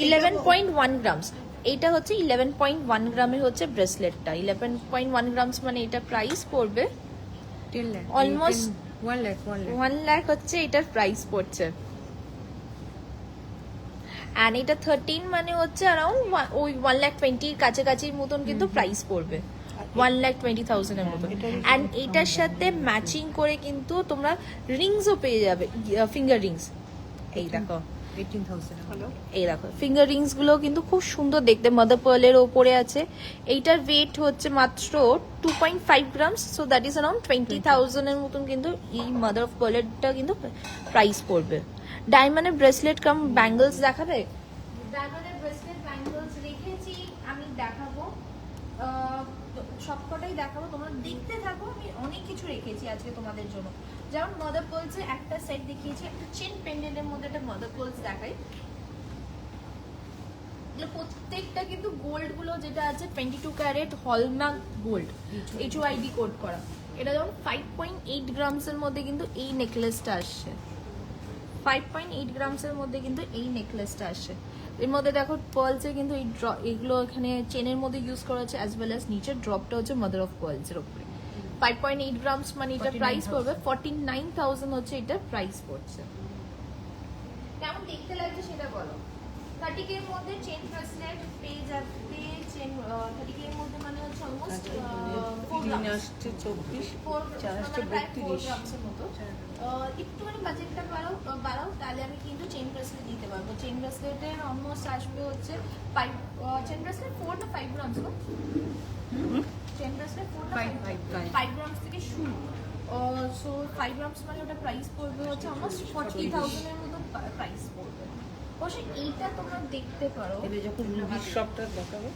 11.1 গ্রামস। এইটা হচ্ছে 11.1 গ্রামের হচ্ছে ব্রেসলেটটা। 11.1 গ্রামস মানে এটা প্রাইস পড়বে 10 lakh, অলমোস্ট 1 lakh 1 লাখ হচ্ছে এটার প্রাইস পড়ছে। অ্যান্ড এটা 13 মানে হচ্ছে অ্যারাউন্ড ওই 1,20,000 কাছাকাছির মতন কিন্তু প্রাইস পড়বে, 1,20,000 এর মতন। অ্যান্ড এটার সাথে ম্যাচিং করে কিন্তু তোমরা রিংসও পেয়ে যাবে, ফিঙ্গার রিংস। এই দেখো, 18,000 হ্যালো এই দেখো ফিঙ্গার রিংস গুলো কিন্তু খুব সুন্দর দেখতে, মাদার পার্লের ওপরে আছে। এইটার ওয়েট হচ্ছে মাত্র 2.5 grams, so that is around 20,000 এর মতন কিন্তু এই মাদার অফ পার্লেরটা কিন্তু প্রাইস পড়বে। ডায়মন্ডের ব্রেসলেট কাম ব্যাঙ্গলস দেখাবে? ডায়মন্ডের ব্রেসলেট ব্যাঙ্গলস রেখেছি, আমি দেখাবো, সবকটাই দেখাবো, তোমরা দেখতে থাকো। আমি অনেক কিছু রেখেছি আজকে তোমাদের জন্য। যেমন মাদার পার্লসের একটা সেট দেখিয়েছি, একটা চেন পেন্ডেন্টের মধ্যে একটা মাদার পার্লস দেখাই। এগুলো প্রত্যেকটা কিন্তু গোল্ড গুলো যেটা আছে 22 carat hallmark gold, HUID code করা। এটা যেমন 5.8 গ্রামস এর মধ্যে কিন্তু এই নেকলেসটা আসছে, 5.8 গ্রামস এর মধ্যে কিন্তু এই নেকলেসটা আসছে। এর মধ্যে দেখো পার্লসে কিন্তু এই এগুলো এখানে চেনের মধ্যে ইউজ করা হচ্ছে, অ্যাজ ওয়েল অ্যাজ নিচের ড্রপটা হচ্ছে মাদার অফ পার্লস এর উপরে। 5.8 গ্রামস মানে এটা প্রাইস পড়বে 49,000 হচ্ছে এটা প্রাইস পড়ছে। কেমন দেখতে লাগছে সেটা বলো। 30K এর মধ্যে চেন ব্রেসলেট পেয়ে যাবে, চেন 30K এর মধ্যে মানে হচ্ছে অলমোস্ট 4 তিন গ্রামস, আসছে 24, 4 চার আসছে প্রায় 4 32। গ্রামসের মতো। একটুখানি বাজেটটা বাড়াও তাহলে আমি কিন্তু চেন ব্রেসলেট দিতে পারবো। চেন ব্রেসলেটের অলমোস্ট আসবে হচ্ছে 5, চেন ব্রেসলেট 4 না 5 গ্রামস গো? চেন ব্রেসলেট 4 না 5 গ্রামস থেকে শুরু। সো 5 গ্রামস মানে ওটা প্রাইস পড়বে হচ্ছে অলমোস্ট 40,000 এর মতো প্রাইস পড়বে। অবশ্যই এইটা তোমরা দেখতে পারো, এবার যখন রুবির শপটা দেখাবে,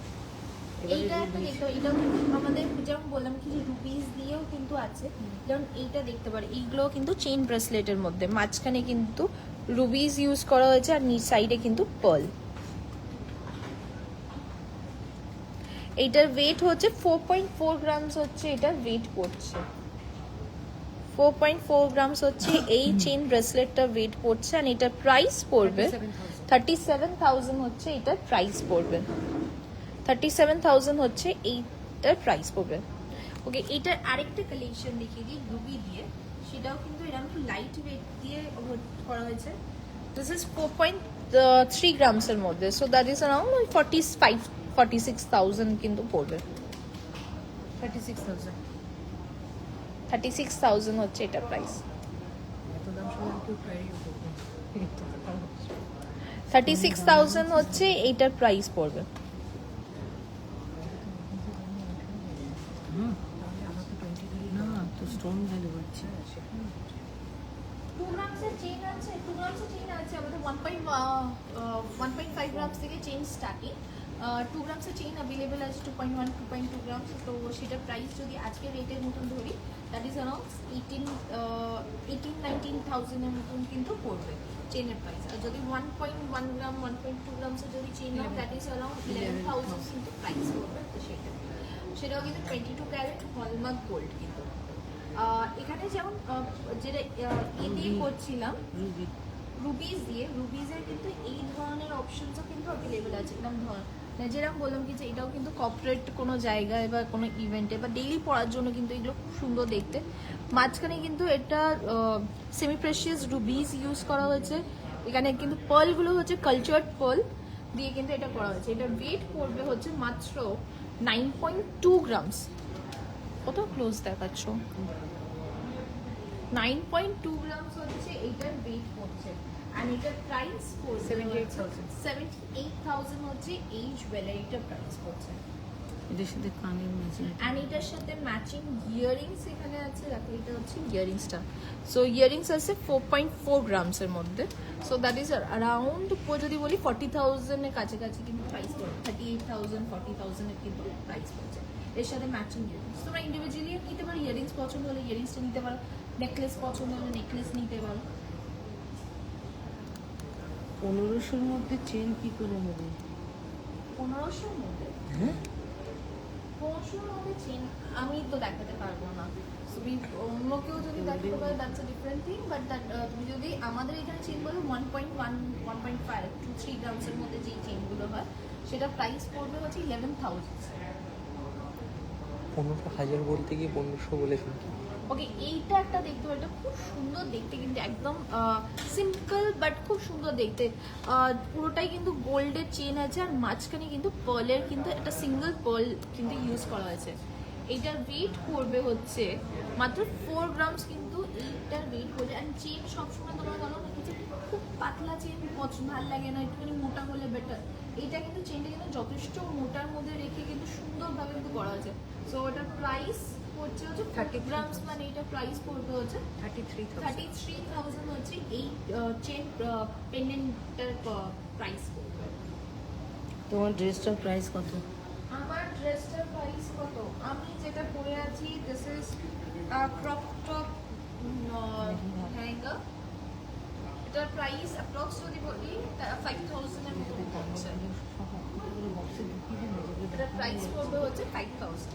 এইটা একটা দেখতে পারো। এটাও কিন্তু আমাদের যেমন বললাম কি যে রুপিস দিয়েও কিন্তু আছে, যেমন এইটা দেখতে পারো। এইগুলো কিন্তু চেইন ব্রেসলেটের মধ্যে মাঝখানে কিন্তু রুবিস ইউজ করা হয়েছে আর নিচ সাইডে কিন্তু পার্ল। এইটার ওয়েট হচ্ছে 4.4 গ্রামস হচ্ছে এটার ওয়েট পড়ছে, 4.4 গ্রামস হচ্ছে এই চেইন ব্রেসলেটটা ওয়েট পড়ছে। আর এটার প্রাইস পড়বে 37,000 হচ্ছে এটার প্রাইস পড়বে, 37,000 হচ্ছে এইটার প্রাইস পড়বে। ওকে, এটার আরেকটা কালেকশন দেখিয়ে দিই রুবি দিয়ে, সেটাও কিন্তু এরকম একটু লাইট ওয়েট দিয়ে করা হয়েছে। দিস ইজ 4.3 গ্রামস এর মধ্যে, সো দ্যাট ইজ অ্যারাউন্ড 46,000 কিন্তু পড়বে। 36,000 36,000 হচ্ছে এটা প্রাইস। এত দাম শুনে কেউ ক্যারিও করবে 36,000 হচ্ছে এইটার প্রাইস পড়বে। না তো স্টোন ভ্যালু হচ্ছে। 2 গ্রামসের চেইন আছে, 2 গ্রামসের চেইন আছে আমাদের 1.5 গ্রামস থেকে চেইন স্টার্টিং। 2 গ্রামসের চেইন অ্যাভেলেবেল আছে 2.1, 2.2 গ্রামস। তো সেটার প্রাইস যদি আজকে রেটের মতন ধরি, দ্যাট ইজ অ্যারাউন্ড 19,000 এর মতন কিন্তু পড়বে চেনের প্রাইস। আর যদি 1.1 গ্রাম 1.2 গ্রামসের যদি chain now, that is around 11,000 কিন্তু প্রাইস পড়বে। তো সেটাও কিন্তু 22 ক্যারেট হলমার্ক গোল্ড কিন্তু। এখানে যেমন যেটা দিয়ে করছিলাম রুবি রুবিস দিয়ে, রুবিসের কিন্তু এই ধরনের অপশনসও কিন্তু অ্যাভেলেবেল আছে। এরকম যেরকম বললাম কি যে এটাও কিন্তু কর্পোরেট কোনো জায়গায় বা কোনো ইভেন্টে বা ডেইলি পরার জন্য কিন্তু এগুলো খুব সুন্দর দেখতে। মাঝখানে কিন্তু এটা সেমি প্রেশিয়াস রুবিস ইউজ করা হয়েছে। এখানে কিন্তু পার্লগুলো হচ্ছে কালচার্ড পার্ল দিয়ে কিন্তু এটা করা হয়েছে। এটার ওয়েট পড়বে হচ্ছে মাত্র 9.2 গ্রামস। কত ক্লোজ দেখাচ্ছ? 9.2 গ্রামস হচ্ছে এইটার ওয়েট পড়ছে। আর এটার প্রাইস পড়ছে 78,000 হচ্ছে এই জুয়েলারিটার প্রাইস পড়ছে। এটার সাথে কানের ম্যাচিং। অ্যান্ড এটার সাথে ম্যাচিং ইয়ারিংস এখানে আছে, দেখো এটা হচ্ছে ইয়ারিংসটা। সো ইয়ারিংস আছে 4.4 গ্রামসের মধ্যে। সো দ্যাট ইজ অ্যারাউন্ড যদি বলি 40,000 এর কাছাকাছি কিন্তু প্রাইস পড়বে, 38,000 40,000 এর কিন্তু প্রাইস পড়ছে। এর সাথে ম্যাচিং ইয়ারিংস তোমরা ইন্ডিভিজুয়ালি নিতে পারো, ইয়ারিংস পছন্দ হলে ইয়ারিংসটা নিতে পারো, নেকলেস পছন্দ হলে নেকলেস নিতে পারো। 1500-র মধ্যে চেন কি করে নেবে? 1500-র মধ্যে? হ্যাঁ 1500-র মধ্যে চেন আমি তো দেখাতে পারবো না। তুমি অন্য কেউ যদি দেখাতে পারে that's a different thing, but তুমি যদি আমাদের এখানে চেন বলো 1.1 1.5 টু 3 গ্রামসের মধ্যে যেই চেনগুলো হয় সেটা প্রাইস পড়বে হচ্ছে 11,000। 15,000 বলতে গিয়ে 1500 বলে শুনছি। ওকে, এইটা একটা দেখতে পারো, এটা খুব সুন্দর দেখতে কিন্তু একদম সিম্পল বাট খুব সুন্দর দেখতে। পুরোটাই কিন্তু গোল্ডের চেন আছে আর মাঝখানে কিন্তু পার্লের কিন্তু একটা সিঙ্গেল পার্ল কিন্তু ইউজ করা হয়েছে। এইটার ওয়েট পড়বে হচ্ছে মাত্র 4 গ্রামস, কিন্তু এইটার ওয়েট পড়বে। অ্যান্ড চেন সবসময় তোমার বলো না কিছু খুব পাতলা চেন পছন্দ ভালো লাগে না, একটুখানি মোটা হলে বেটার। এইটা কিন্তু চেনটা কিন্তু যথেষ্ট মোটার মধ্যে রেখে কিন্তু সুন্দরভাবে কিন্তু করা আছে। সো ওটার প্রাইস পড়ছে হচ্ছে 30 গ্রামস, মানে এটা প্রাইস পড়বে হচ্ছে 33,000 হচ্ছে এই চেন পেন্ডেন্টটার প্রাইস পড়বে। তোমার ড্রেসটার প্রাইস কত? আমার ড্রেসটার প্রাইস কত? আমি যেটা পরে আছি this is crop top hanger. এটার প্রাইস অ্যাপ্রক্স যদি বলি 5,000 এর মতো পড়ছে। এটার প্রাইস পড়বে হচ্ছে 5,000।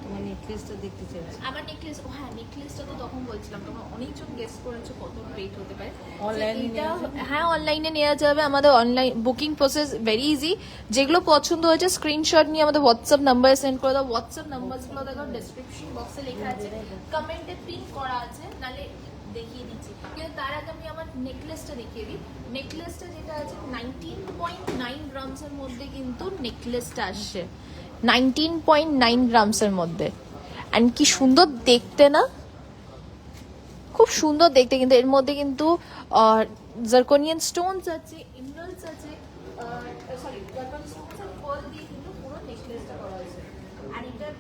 তোমার নেকলেসটা দেখতে চাইছি। আমার নেকলেস, হ্যাঁ নেকলেসটা তো তখন বলছিলাম, তোমরা অনেকজন গেস করেছো কত রেট হতে পারে। Online এ এটা নেওয়া যাবে? হ্যাঁ অনলাইনে নেওয়া যাবে। আমাদের online booking process very easy. যেগুলো পছন্দ হয়েছে স্ক্রিনশট নিয়ে আমাদের হোয়াটসঅ্যাপ নাম্বারে সেন্ড করে দাও। হোয়াটসঅ্যাপ নাম্বারগুলো দেখো ডেসক্রিপশন বক্সে লেখা আছে, কমেন্টে পিন করা আছে, নালে দেখিয়ে দিচ্ছি। কিন্তু তার আগে আমি আমার নেকলেসটা দেখিয়ে দিই। নেকলেসটা যেটা আছে 19.9 গ্রামসের মধ্যে কিন্তু নেকলেসটা আসছে, 19.9 গ্রামসের মধ্যে। অ্যান্ড কি সুন্দর দেখতে না, খুব সুন্দর দেখতে। কিন্তু এর মধ্যে কিন্তু জার্কোনিয়ান স্টোনস আছে, এমরাল্ডস আছে, সরি জার্কোনিয়ান স্টোনস আর পার্ল দিয়ে কিন্তু পুরো নেকলেসটা করা আছে। আর এটার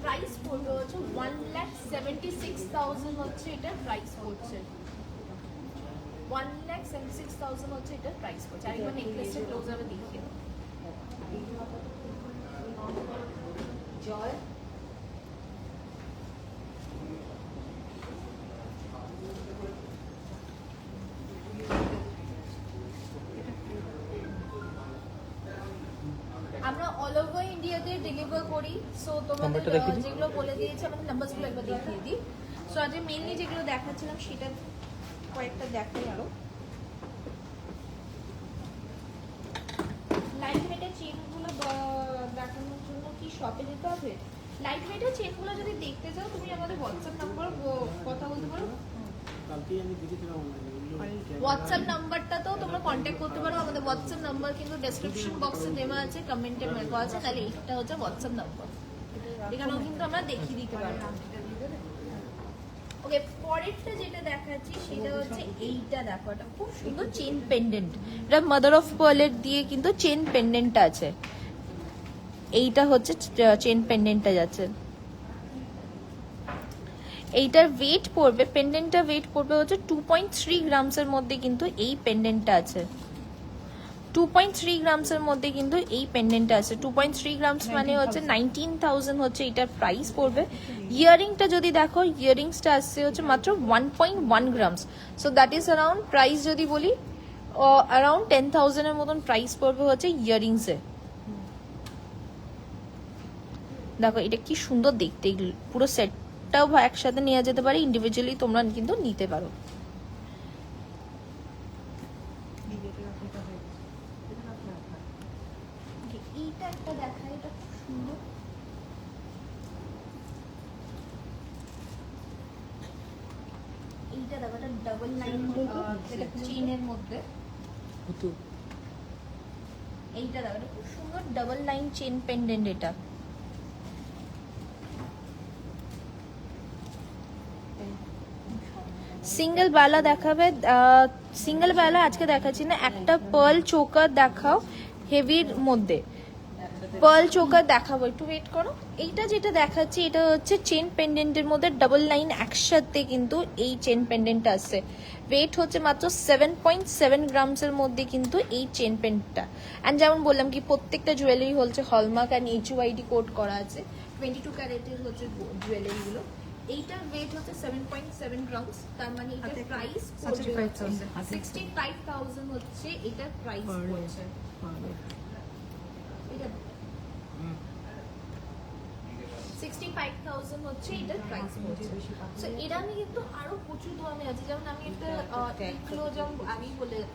প্রাইস পড়বে হচ্ছে 1,76,000 হচ্ছে এটার প্রাইস পড়ছে। 1,76,000 হচ্ছে এটার প্রাইস পড়ছে। আর একবার নেকলেসটা ক্লোজ আপ দেখিয়ে দাও। জয় আমরা অল ওভার ইন্ডিয়াতে ডেলিভার করি। সো তোমাদের নাম্বারটা দেখিয়ে দিই। যেগুলো বলে দিয়েছে আমাদের নাম্বারগুলো একবার দেখিয়ে দিই। সো আজ মেইনলি যেগুলো দেখাচ্ছিলাম সেটা কয়েকটা দেখাই আরো। লাইট ওয়েটের চেনগুলো দেখানোর জন্য কি শপে যেতে হবে? লাইট ওয়েটের চেনগুলো যদি দেখতে চাও তুমি আমাদের হোয়াটসঅ্যাপ নাম্বার কথা বলতে পারো। হোয়াটসঅ্যাপ নাম্বারটাতেও তোমরা কন্ট্যাক্ট করতে পারো। আমাদের হোয়াটসঅ্যাপ নাম্বার কিন্তু ডেসক্রিপশন বক্সে দেওয়া আছে, কমেন্টে দেওয়া আছে। তাহলে এটা হচ্ছে হোয়াটসঅ্যাপ নাম্বার, এখানেও কিন্তু আমরা দেখিয়ে দিতে পারবো। ওকে, পরেরটা যেটা দেখাচ্ছি সেটা হচ্ছে এইটা। দেখো এটা খুব সুন্দর চেন পেন্ডেন্ট। এটা মাদার অফ পার্লের দিয়ে কিন্তু চেন পেন্ডেন্টটা আছে। এইটা হচ্ছে চেন পেন্ডেন্টটা যাচ্ছে। এইটার ওয়েট পড়বে, পেন্ডেন্টটা ওয়েট পড়বে হচ্ছে 2.3 গ্রামসের মধ্যে কিন্তু এই পেন্ডেন্টটা আছে। 2.3 গ্রামসের মধ্যে কিন্তু এই পেন্ডেন্টটা আছে। 2.3 গ্রামস মানে হচ্ছে 19,000 হচ্ছে এটার প্রাইস পড়বে। ইয়ারিংটা যদি দেখো, ইয়ারিংসটা আসছে হচ্ছে মাত্র 1.1 grams. So that is around, price যদি বলি অ্যারাউন্ড 10,000 এর মতন প্রাইস পড়বে হচ্ছে ইয়ারিংসে। দেখো এটা কি সুন্দর দেখতে, পুরো সেটটাও একসাথে নেওয়া যেতে পারে, ইন্ডিভিজুয়ালি তোমরা কিন্তু নিতে পারো। এইটা একটা দেখায়, এটা খুব সুন্দর। এইটা দেখো, এটা ডাবল লাইন চেইনের মধ্যে। এইটা দেখো, এটা খুব সুন্দর ডাবল লাইন চেন পেন্ডেন্ট। এটা সিঙ্গেল বালা দেখাবে, সিঙ্গেল বালা আজকে দেখাচ্ছি না। একটা পার্ল চোকার দেখাও হেভির মধ্যে, পার্ল চোকার দেখাবো, একটু ওয়েট করো। এইটা যেটা দেখাচ্ছি এটা হচ্ছে চেন পেন্ডেন্টের মধ্যে ডাবল লাইন একসাথে কিন্তু এই চেন পেন্ডেন্টটা আসছে। ওয়েট হচ্ছে মাত্র 7.7 গ্রামসের মধ্যে কিন্তু এই চেন পেন্ডেন্টটা। অ্যান্ড যেমন বললাম কি প্রত্যেকটা জুয়েলারি হচ্ছে হলমার্ক অ্যান্ড HUID কোড করা আছে। 22 ক্যারেটের হচ্ছে জুয়েলারিগুলো। এইটার ওয়েট হচ্ছে 7.7 গ্রামস, তার মানে এটার প্রাইস 65,000 হচ্ছে এটার প্রাইস পড়ছে। এটা 65,000 হচ্ছে এটার প্রাইস পড়ছে। সো এর আমি কিন্তু আরো প্রচুর ধরনের আছে, যেমন আমি একটা এগুলো যেমন আমি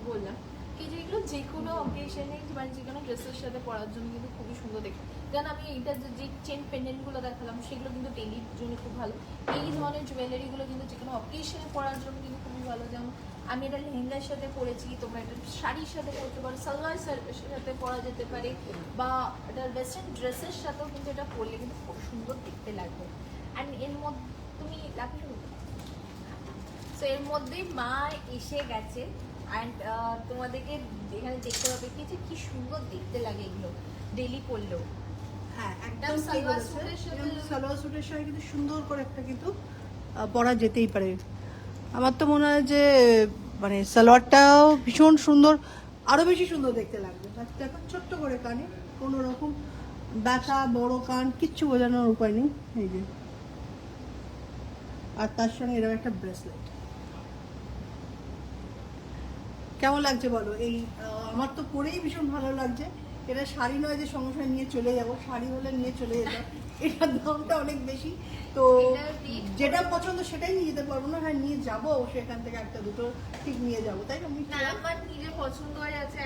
বললাম কি যে এগুলো যে কোনো অকেশনে মানে যে কোনো ড্রেসের সাথে পরার জন্য কিন্তু খুবই সুন্দর দেখতে। যেমন আমি এইটা যে চেন পেন্ডেন্টগুলো দেখালাম সেগুলো কিন্তু ডেলির জন্য খুব ভালো। এই ধরনের জুয়েলারিগুলো কিন্তু যে কোনো অকেশনে পরার জন্য কিন্তু খুবই ভালো। যেমন আমি এটা লেহেঙ্গার সাথে পরেছি, তোমরা এটা শাড়ির সাথে পরতে পারো, সালোয়ার সাথে পরা যেতে পারে, বা এটা ওয়েস্টার্ন ড্রেসের সাথেও কিন্তু এটা পরলে কিন্তু খুব সুন্দর দেখতে লাগবে। অ্যান্ড এর মধ্যে তুমি লাগলো, সো এর মধ্যেই মা এসে গেছে। অ্যান্ড তোমাদেরকে এখানে দেখতে হবে কি সুন্দর দেখতে লাগে এগুলো ডেলি পরলেও। হ্যাঁ একদম একদম সালোয়ার সালোয়ার স্যুটের সাথে সালোয়ার স্যুটের সঙ্গে কিন্তু সুন্দর করে একটা কিন্তু পরা যেতেই পারে। আমার তো মনে হয় যে মানে সালোয়ারটাও ভীষণ সুন্দর, আরো বেশি সুন্দর দেখতে লাগবে। আর দেখো ছোট্ট করে কানে, কোনো রকম ব্যথা বড় কান কিচ্ছু বোঝানোর উপায় নেই, এই যে। আর তার সঙ্গে এরকম একটা ব্রেসলেট। কেমন লাগছে বলো? এই আমার তো পরেই ভীষণ ভালো লাগছে। এটা শাড়ি নয় যে সঙ্গে সঙ্গে নিয়ে চলে যাবো, শাড়ি হলে নিয়ে চলে যেতাম। এটার দামটা অনেক বেশি, তো যেটা পছন্দ সেটাই নিয়ে যেতে পারবো না। হ্যাঁ নিয়ে যাবো অবশ্যই, এখান থেকে একটা দুটো ঠিক নিয়ে যাবো, তাই না? না, আমার নিজের পছন্দ হয়ে আছে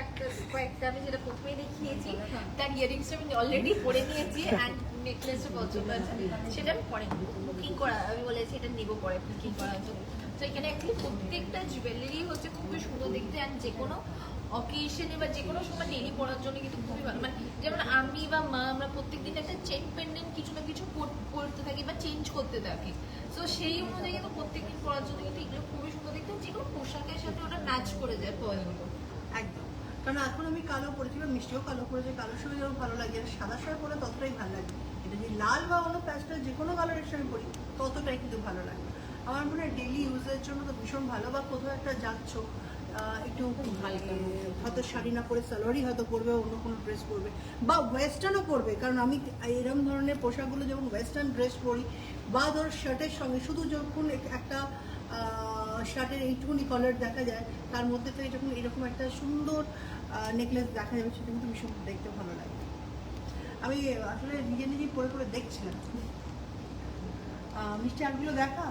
কয়েকটা, আমি যেটা প্রথমেই দেখিয়েছি। তার ইয়ারিংসটা আমি অলরেডি পরে নিয়েছি, অ্যান্ড নেকলেসটা পছন্দ আছে, সেটা আমি পরে বুকিং করা, আমি বলেছি এটা নেবো পরে বুকিং করার জন্য। তো এখানে অ্যাকচুয়ালি প্রত্যেকটা জুয়েলারি হচ্ছে খুবই সুন্দর দেখতে, অ্যান্ড যে কোনো অকেশনে বা যে কোনো সময় ডেলি পরার জন্য কিন্তু খুবই ভালো। মানে যেমন আমি বা মা, আমরা প্রত্যেকদিন একটা চেন পেন্ডেন্ট কিছু না কিছু পরতে থাকি বা চেঞ্জ করতে থাকি। তো সেই অনুযায়ী কিন্তু প্রত্যেকদিন পরার জন্য কিন্তু এগুলো খুবই সুন্দর দেখতে, যে কোনো পোশাকের সাথে ওটা ম্যাচ করে যায় পয়েন্টগুলো। একদম, কারণ এখন আমি কালো পরেছি বা মিষ্টিও কালো পরেছে, কালোর সঙ্গে যেমন ভালো লাগে, আর সাদা শাড়ি পরে ততটাই ভালো লাগে। এটা যদি লাল বা অন্য প্যাস্টেল যে কোনো কালারের সঙ্গে পরি ততটাই কিন্তু ভালো লাগে। আমার মনে হয় ডেইলি ইউজের জন্য তো ভীষণ ভালো। বা কোথাও একটা যাচ্ছ, একটু হয়তো শাড়ি না পরে সালোয়ারই হয়তো পরবে, অন্য কোনো ড্রেস পরবে বা ওয়েস্টার্নও পরবে। কারণ আমি এরকম ধরনের পোশাকগুলো যেমন ওয়েস্টার্ন ড্রেস পরি, বা ধর শার্টের সঙ্গে শুধু যখন একটা শার্টের এইটুকুনি কলার দেখা যায়, তার মধ্যে তো যখন এরকম একটা সুন্দর নেকলেস দেখা যাবে, সেটা কিন্তু ভীষণ দেখতে ভালো লাগে। আমি আসলে নিজে নিজেই পরে পরে দেখছিলাম। মিষ্টি আরগুলো দেখা।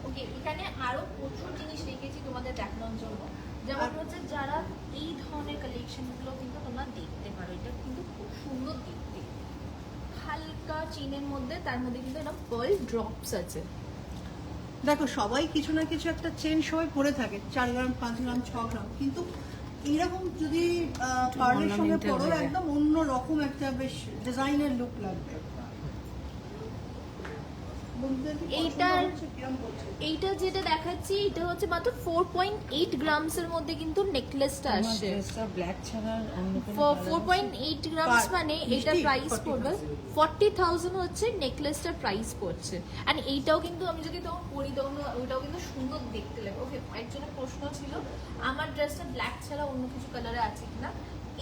ওকে, এখানে আরো প্রচুর জিনিস রেখেছি তোমাদের দেখানোর জন্য। যেমন হচ্ছে যারা এই ধরনের কালেকশনগুলো কিন্তু তোমরা দেখতে পারো, এটা কিন্তু খুব সুন্দর দেখতে, হালকা চেনের মধ্যে, তার মধ্যে কিন্তু এটা পার্ল ড্রপস আছে। দেখো সবাই কিছু না কিছু একটা চেন সবাই পরে থাকে, 4 গ্রাম 5 গ্রাম 6 গ্রাম, কিন্তু এইরকম যদি পার্লের সঙ্গে পরো, একদম অন্য রকম একটা বেশ ডিজাইনের লুক লাগবে। এইটা যেটা দেখাচ্ছি, এটা হচ্ছে মাত্র 4.8 গ্রামসের মধ্যে কিন্তু নেকলেসটা আসছে। ব্ল্যাক ছাড়া অন্য কোনো 4.8 গ্রামস মানে এটা প্রাইস পড়বে 40,000 হচ্ছে নেকলেসটার প্রাইস পড়ছে। আর এইটাও কিন্তু আমি যদি তখন পরি তখন ওইটাও কিন্তু সুন্দর দেখতে লাগে। ওকে, একজনের প্রশ্ন ছিল আমার ড্রেসটা ব্ল্যাক ছাড়া অন্য কিছু কালারে আছে কিনা।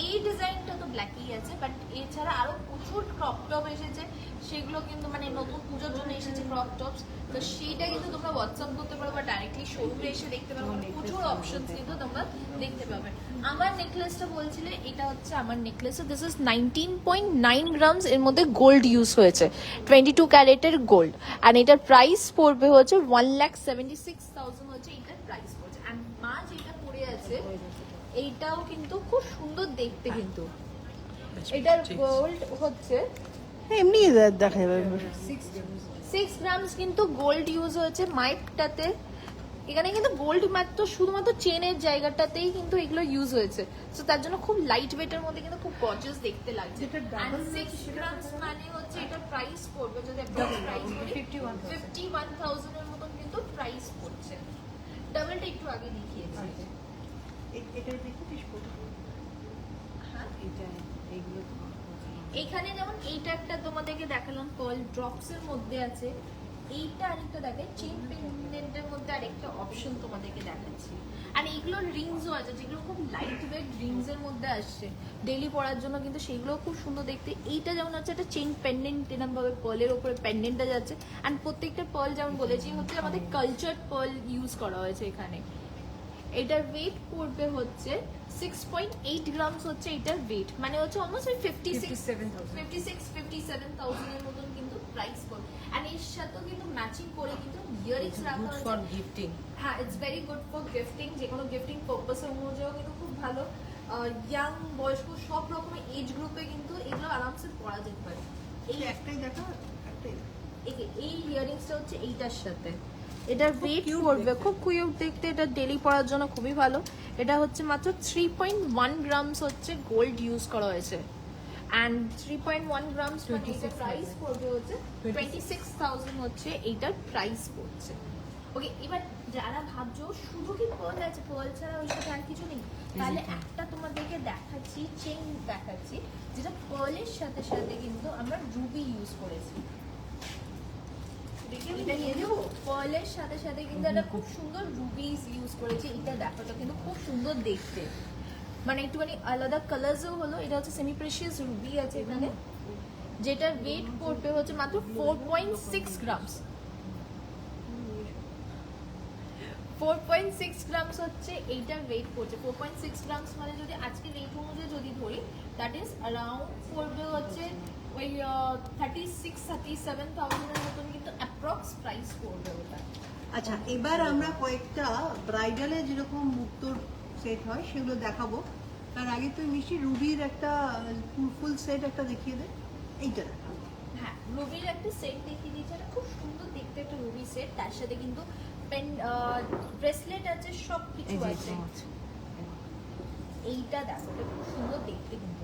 এই ডিজাইনটা তো ব্ল্যাকই আছে, বাট এছাড়া আরো প্রচুর ক্রপ টপ এসেছে, সেগুলো কিন্তু মানে নতুন পুজোর জন্য এসেছে ক্রপ টপস। তো সেইটা কিন্তু তোমরা হোয়াটসঅ্যাপ করতে পারো বা ডাইরেক্টলি শোরুমে এসে দেখতে পারো, প্রচুর অপশনস কিন্তু তোমরা দেখতে পাবে। আমার নেকলেসটা বলছিলে, এটা হচ্ছে আমার নেকলেসটা, দিস ইজ 19.9 গ্রামস, এর মধ্যে গোল্ড ইউজ হয়েছে, 22 ক্যারেটের গোল্ড। অ্যান্ড এটার প্রাইস পড়বে হচ্ছে 1,76,000 হচ্ছে এটার প্রাইস পড়ছে। অ্যান্ড মা যেটা পড়ে আছে এইটাও কিন্তু খুব সুন্দর দেখতে, কিন্তু এটার গোল্ড হচ্ছে এমনি দেখা যাবে 6 গ্রামস কিন্তু গোল্ড ইউজ হয়েছে মাইকটাতে। এখানে কিন্তু গোল্ড মাত্র শুধুমাত্র চেনের জায়গাটাতেই কিন্তু এগুলো ইউজ হয়েছে, তো তার জন্য খুব লাইট ওয়েটের মধ্যে কিন্তু খুব গর্জিয়াস দেখতে লাগছে। And 6 গ্রামস মানে হচ্ছে এটা প্রাইস পড়বে, যদি প্রাইস বলি 51,000 এর মতন কিন্তু প্রাইস পড়ছে। ডাবলটা একটু আগে দেখিয়েছি। এটা দেখেছিস কত? হ্যাঁ, এইগুলো তো এখানে যেমন এইটা একটা তোমাদেরকে দেখালাম পার্ল ড্রপস এর মধ্যে আছে, এইটা আরেকটা দেখে চেন পেন্ডেন্টের মধ্যে আরেকটা অপশন তোমাদেরকে দেখাচ্ছি। আর এইগুলোর রিংসও আছে, যেগুলো খুব লাইট ওয়েট রিংস এর মধ্যে আসছে ডেইলি পরার জন্য, কিন্তু সেগুলো খুব সুন্দর দেখতে। এইটা যেমন হচ্ছে একটা চেন পেন্ডেন্ট, এরকম ভাবে পার্লের উপরে পেন্ডেন্টটা যাচ্ছে। অ্যান্ড প্রত্যেকটা পার্ল যেমন বলেছি হচ্ছে আমাদের কালচার পার্ল ইউজ করা হয়েছে এখানে। এটার ওয়েট পড়বে হচ্ছে 6.8 গ্রামস হচ্ছে এটার ওয়েট, মানে হচ্ছে অলমোস্ট 57,000 এর মতন কিন্তু প্রাইস পড়বে। এন্ড এর সাথে কিন্তু ম্যাচিং করে কিন্তু ইয়ারিংস রাখা হয়েছে ফর গিফটিং। হ্যাঁ, it's very good for gifting, যে কোনো গিফটিং পারপাসের অনুযায়ী কিন্তু খুব ভালো। ইয়াং বয়স্ক সব রকমের এজ গ্রুপে কিন্তু এগুলো আরামসে পরা যেতে পারে। এই একটাই দেখা, একটাই এই ইয়ারিংসটা হচ্ছে এইটার সাথে, এটার ওয়েট পড়বে খুব কিউট দেখতে, এটা ডেলি পরার জন্য খুবই ভালো। এটা হচ্ছে মাত্র 3.1 গ্রামস হচ্ছে গোল্ড ইউজ করা হয়েছে, অ্যান্ড 3.1 গ্রামস মানে এটার প্রাইস পড়বে হচ্ছে 26,000 হচ্ছে এইটার প্রাইস পড়ছে। ওকে, এবার যারা ভাবছো শুধু কি পার্ল আছে, পার্ল ছাড়া ওই সাথে আর কিছু নেই, তাহলে একটা তোমাদেরকে দেখাচ্ছি, চেইন দেখাচ্ছি, যেটা পার্লের সাথে সাথে কিন্তু আমরা রুবি ইউজ করেছি। এটা নিয়ে দেবো, পার্লের সাথে সাথে কিন্তু একটা খুব সুন্দর রুবিস ইউজ করেছি। এটা দেখাটা কিন্তু খুব সুন্দর দেখতে, মানে একটুখানি আলাদা কালার্সও হলো। এটা হচ্ছে সেমি প্রেশিয়াস রুবি আছে এখানে, যেটার ওয়েট পড়বে হচ্ছে মাত্র 4.6 গ্রামস। 4.6 গ্রামস হচ্ছে এইটার ওয়েট পড়ছে। 4.6 গ্রামস মানে যদি আজকে রেট অনুযায়ী যদি ধরি, দ্যাট ইজ অ্যারাউন্ড পড়বে হচ্ছে ওই 36-37,000 এর মতন কিন্তু অ্যাপ্রক্স প্রাইস পড়বে ওটা। আচ্ছা, এবার আমরা কয়েকটা ব্রাইডালে যেরকম মুক্তোর সেট হয় সেগুলো দেখাবো। তার আগে তুই মিষ্টি রুবির একটা ফুল সেট একটা দেখিয়ে দে। এইটা দেখাবো। হ্যাঁ, রুবির একটা সেট দেখিয়ে দিয়েছে, এটা খুব সুন্দর দেখতে একটা রুবি সেট। তার সাথে কিন্তু পেন ব্রেসলেট আছে, সব কিছু আছে। এইটা দেখো, এটা খুব সুন্দর দেখতে কিন্তু।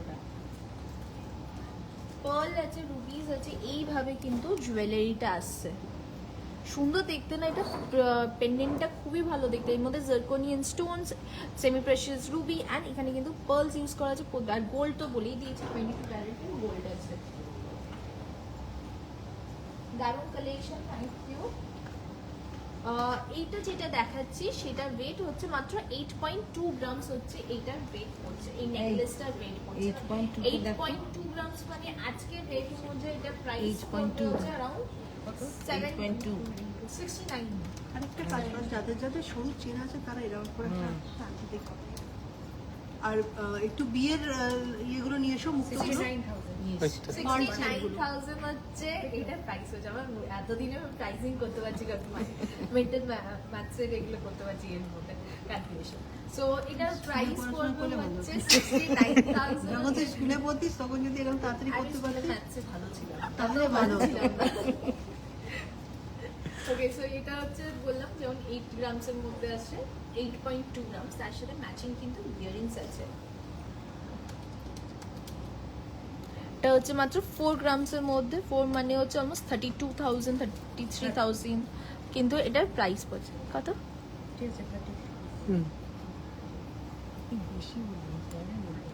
পার্ল আছে, রুবিস আছে, এইভাবে কিন্তু জুয়েলারিটা আসছে। সুন্দর দেখতে না এটা? পেন্ডেন্টটা খুবই ভালো দেখতে। এর মধ্যে zirconian stones, semi precious ruby, and এখানে কিন্তু পার্লস ইউজ করা আছে। আর গোল্ড তো বলেই দিয়েছি, 22 ক্যারেট গোল্ড আছে। দারুণ কালেকশন, থ্যাংক ইউ। এইটা যেটা দেখাচ্ছি সেটার ওয়েট হচ্ছে মাত্র 8.2 গ্রামস হচ্ছে এইটার ওয়েট পড়ছে। এই নেকলেসটার ওয়েট পড়ছে 8.2 গ্রামস, মানে আজকের রেট অনুযায়ী এটা প্রাইস পড়বে হচ্ছে अराउंड 7.69। আরেকটা কাজ কর, যাদের যাদের সরু চেন আছে তারা এরকম করে একটা দেখো। আর একটু বিয়ের ইয়েগুলো নিয়ে এসো, মুক্তগুলো। 69,000 হচ্ছে এটার প্রাইস হচ্ছে। আমার এতদিনে প্রাইসিং করতে পারছি, মেন্টাল ম্যাথসের এগুলো করতে পারছি এর মধ্যে ক্যালকুলেশন। সো এটার প্রাইস পড়বে হচ্ছে 69,000। যখন তুই স্কুলে পড়তিস তখন যদি এরকম তাড়াতাড়ি করতে পারতিস, ম্যাথসে ভালো ছিল, তাহলে ভালো হতো। ওকে, সো এটা হচ্ছে বললাম যেমন 8 গ্রামসের মধ্যে আছে, 8.2 গ্রামস। তার সাথে ম্যাচিং কিন্তু ইয়ারিংস আছে। এটা হচ্ছে মাত্র 4 গ্রামসের মধ্যে, 4 মানে হচ্ছে অলমোস্ট 32,000 33,000 কিন্তু এটার প্রাইস পড়ছে কত? ঠিক আছে, 30 হুম বেশি বলবো, পরে বলবো।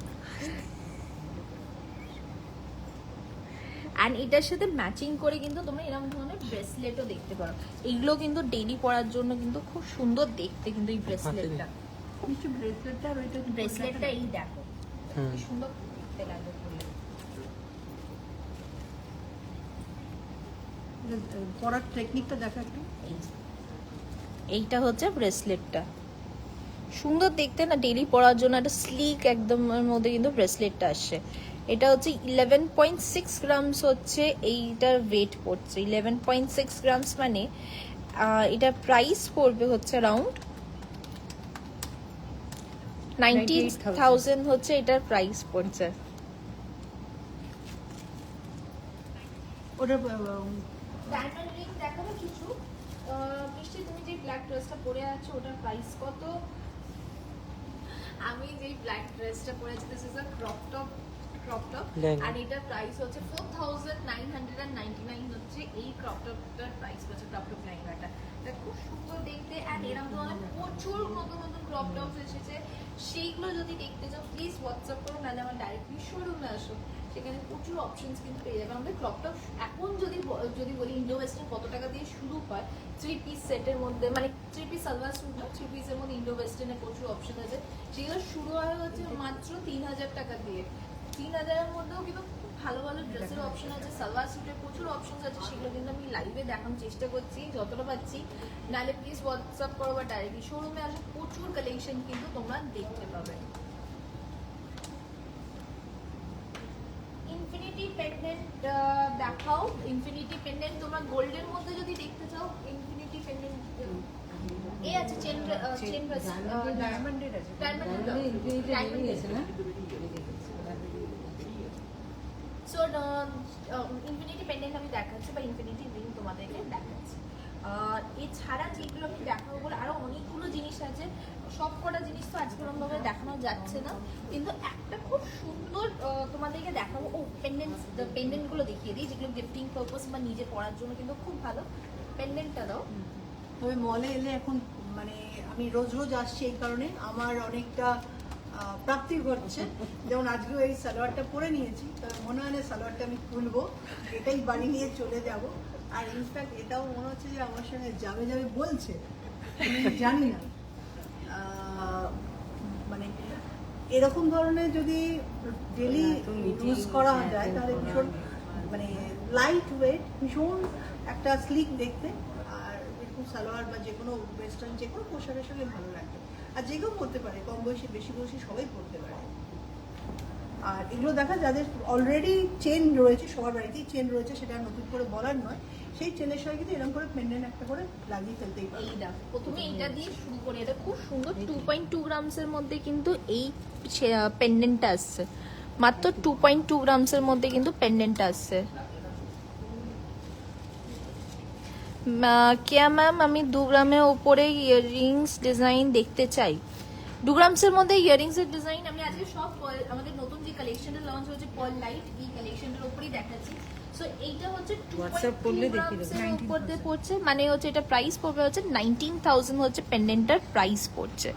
অ্যান্ড এটার সাথে ম্যাচিং করে কিন্তু তোমরা এরকম ধরনের ব্রেসলেটও দেখতে পারো। এইগুলো কিন্তু ডেইলি পরার জন্য কিন্তু খুব সুন্দর দেখতে কিন্তু এই ব্রেসলেটটা। নিচে ব্রেসলেটটা আর ওইটা ব্রেসলেটটা এই দেখো হুম। কি সুন্দর দেখতে লাগবে পরলে। পরার টেকনিকটা দেখা একটু। এইটা হচ্ছে ব্রেসলেটটা, সুন্দর দেখতে না? ডেইলি পরার জন্য একটা স্লিক একদম এর মধ্যে কিন্তু ব্রেসলেটটা আসছে। এটা হচ্ছে 11.6 গ্রামস হচ্ছে এইটার ওয়েট পড়ছে। 11.6 গ্রামস মানে এটার প্রাইস পড়বে হচ্ছে অ্যারাউন্ড 90,000 হচ্ছে এটার প্রাইস পড়ছে। ওটা ডায়মন্ড রিং দেখাবো কিছু। মিষ্টি, তুমি যে ব্ল্যাক ড্রেসটা পরে আছো ওটার প্রাইস কত? আমি যে ব্ল্যাক ড্রেসটা পরে আছি, this is a crop top lehenga. আর এটার প্রাইস হচ্ছে 4,999 হচ্ছে এই ক্রপ টপটার প্রাইস হচ্ছে। ক্রপ টপ লেহেঙ্গাটা এটা খুব সুন্দর দেখতে, আর এরকম ধরনের প্রচুর নতুন নতুন ক্রপ টপস এসেছে। সেইগুলো যদি দেখতে চাও প্লিজ হোয়াটসঅ্যাপ করো, নাহলে আমার ডাইরেক্টলি শোরুমে আসো, সেখানে প্রচুর অপশনস কিন্তু পেয়ে যাবে। আমাদের ক্রপ টপ এখন যদি বলি ইন্ডো ওয়েস্টার্ন কত টাকা দিয়ে শুরু হয়, 3 পিস সেটের মধ্যে, মানে 3 পিস সালোয়ার স্যুট না, 3 পিসের মধ্যে ইন্ডো ওয়েস্টার্নের প্রচুর অপশন আছে। সেগুলো শুরু হয় হচ্ছে মাত্র 3,000 টাকা দিয়ে। 3,000-এর মধ্যেও কিন্তু খুব ভালো ভালো ড্রেসের অপশন আছে, সালোয়ার স্যুটের প্রচুর অপশন আছে। সেগুলো কিন্তু আমি লাইভে দেখানোর চেষ্টা করছি যতটা পাচ্ছি, নাহলে প্লিজ হোয়াটসঅ্যাপ করো বা ডাইরেক্টলি শোরুমে আসো, প্রচুর কালেকশন কিন্তু তোমরা দেখতে পাবে। ইনফিনিটি পেন্ডেন্ট দেখাও। ইনফিনিটি পেন্ডেন্ট তোমরা গোল্ডের মধ্যে যদি দেখতে চাও, ইনফিনিটি পেন্ডেন্ট এই আছে, চেন ডায়মন্ডের আছে, ডায়মন্ড আছে না? সো ইনফিনিটি পেন্ডেন্ট আমি দেখাচ্ছি, বা ইনফিনিটি রিং তোমাদেরকে দেখাচ্ছি। এছাড়া যেগুলো আমি দেখাবো বলে আরো অনেকগুলো জিনিস আছে, সব কটা জিনিস তো আজকে আমাদের দেখানো যাচ্ছে না, কিন্তু একটা খুব সুন্দর তোমাদেরকে দেখাবো। ও পেন্ডেন্টগুলো দেখিয়ে দিই, যেগুলো গিফটিং পারপাস বা নিজে পরার জন্য কিন্তু খুব ভালো। পেন্ডেন্টটা দাও। তবে মলে এলে এখন মানে আমি রোজ রোজ আসছি এই কারণে আমার অনেকটা প্রাপ্তি ঘটছে। যেমন আজকেও এই সালোয়ারটা পরে নিয়েছি, তবে মনে হয় না সালোয়ারটা আমি খুলবো, এটাই বাড়ি নিয়ে চলে যাব। আর ইনফ্যাক্ট এটাও মনে হচ্ছে যে আমার সঙ্গে যাবে যাবে বলছে, আমি জানি না। মানে এরকম ধরনের যদি ডেলি ইউজ করা যায় তাহলে ভীষণ মানে লাইট ওয়েট, ভীষণ একটা স্লিক দেখতে, আর এরকম সালোয়ার বা যে কোনো ওয়েস্টার্ন যে কোনো পোশাকের সঙ্গে ভালো লাগবে। আর যে কেউ পরতে পারে, কম বয়সী বেশি বয়সী সবাই পরতে পারে। আর এগুলো দেখা যাদের অলরেডি চেন রয়েছে, সবার বাড়িতেই চেন রয়েছে, সেটা নতুন করে বলার নয়, সেই চেনের সঙ্গে কিন্তু এরকম করে পেন্ডেন্ট একটা করে লাগিয়ে ফেলতেই পারে। এই দেখো প্রথমে এইটা দিয়ে শুরু করি, এটা খুব সুন্দর 2.2 গ্রামসের মধ্যে কিন্তু এই পেন্ডেন্টটা আসছে, মাত্র 2.2 গ্রামসের মধ্যে কিন্তু পেন্ডেন্টটা আসছে। क्या मैम আমি 2 গ্রামের উপরে ইয়াররিংস ডিজাইন দেখতে চাই। 2 গ্রামসের মধ্যে ইয়াররিংস এর ডিজাইন আমি আজকে সব আমাদের নতুন যে কালেকশনটা লঞ্চ হয়েছে পার্ল লাইট, এই কালেকশনটার উপরেই দেখাচ্ছি। সো এইটা হচ্ছে 2.2 গ্রামসের উপরে পড়ছে, মানে হচ্ছে এটা প্রাইস পড়বে হচ্ছে 19,000 হচ্ছে পেন্ডেন্টের প্রাইস পড়ছে।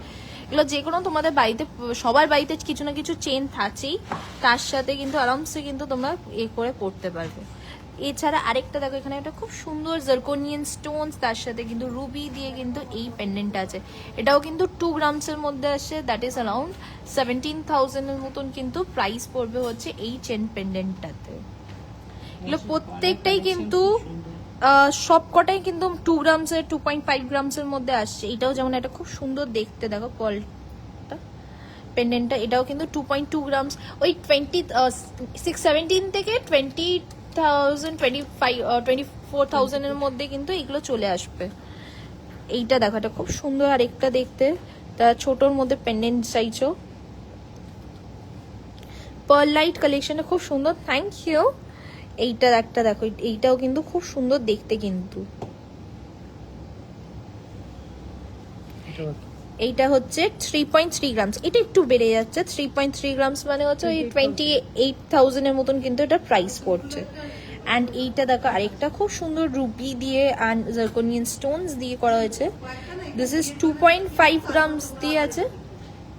এগুলো যে কোনো তোমাদের বাড়িতে, সবার বাড়িতে কিছু না কিছু চেন থাকেই, তার সাথে কিন্তু আরামসে কিন্তু তোমরা এ করে পড়তে পারবে। এছাড়া আরেকটা দেখো, এখানে একটা খুব সুন্দর জারকোনিয়ান স্টোনস, তার সাথে কিন্তু রুবি দিয়ে কিন্তু এই পেন্ডেন্ট আছে। এটাও কিন্তু 2 গ্রামসের মধ্যে আসে, দ্যাট ইজ অ্যারাউন্ড 17,000 এর মতন কিন্তু প্রাইস পড়বে হচ্ছে এই চেন পেন্ডেন্টটাতে। এগুলো প্রত্যেকটাই কিন্তু সবকটাই কিন্তু 2 গ্রামসের 2.5 গ্রামসের মধ্যে আসছে। এটাও যেমন একটা খুব সুন্দর দেখতে, দেখো পলটা পেন্ডেন্টটা, এটাও কিন্তু 2.2 গ্রামস, ওই 17 থেকে 24,000 এর মধ্যে কিন্তু এগুলো চলে আসবে। এইটা দেখো, এটা খুব সুন্দর, আর একটা দেখতে তার ছোটর মধ্যে পেন্ডেন্ট চাইছো। পার্ল লাইট কালেকশনটা খুব সুন্দর, থ্যাংক ইউ। এইটা একটা দেখো, এইটাও কিন্তু খুব সুন্দর দেখতে কিন্তু। এইটা হচ্ছে 3.3 গ্রামস, এটা একটু বেড়ে যাচ্ছে, 3.3 গ্রামস মানে হচ্ছে ওই 28,000 এর মতন কিন্তু এটা প্রাইস পড়ছে। অ্যান্ড এইটা দেখো আরেকটা খুব সুন্দর রুবি দিয়ে অ্যান্ড জারকোনিয়ান স্টোনস দিয়ে করা হয়েছে। দিস ইজ 2.5 গ্রামস দিয়ে আছে,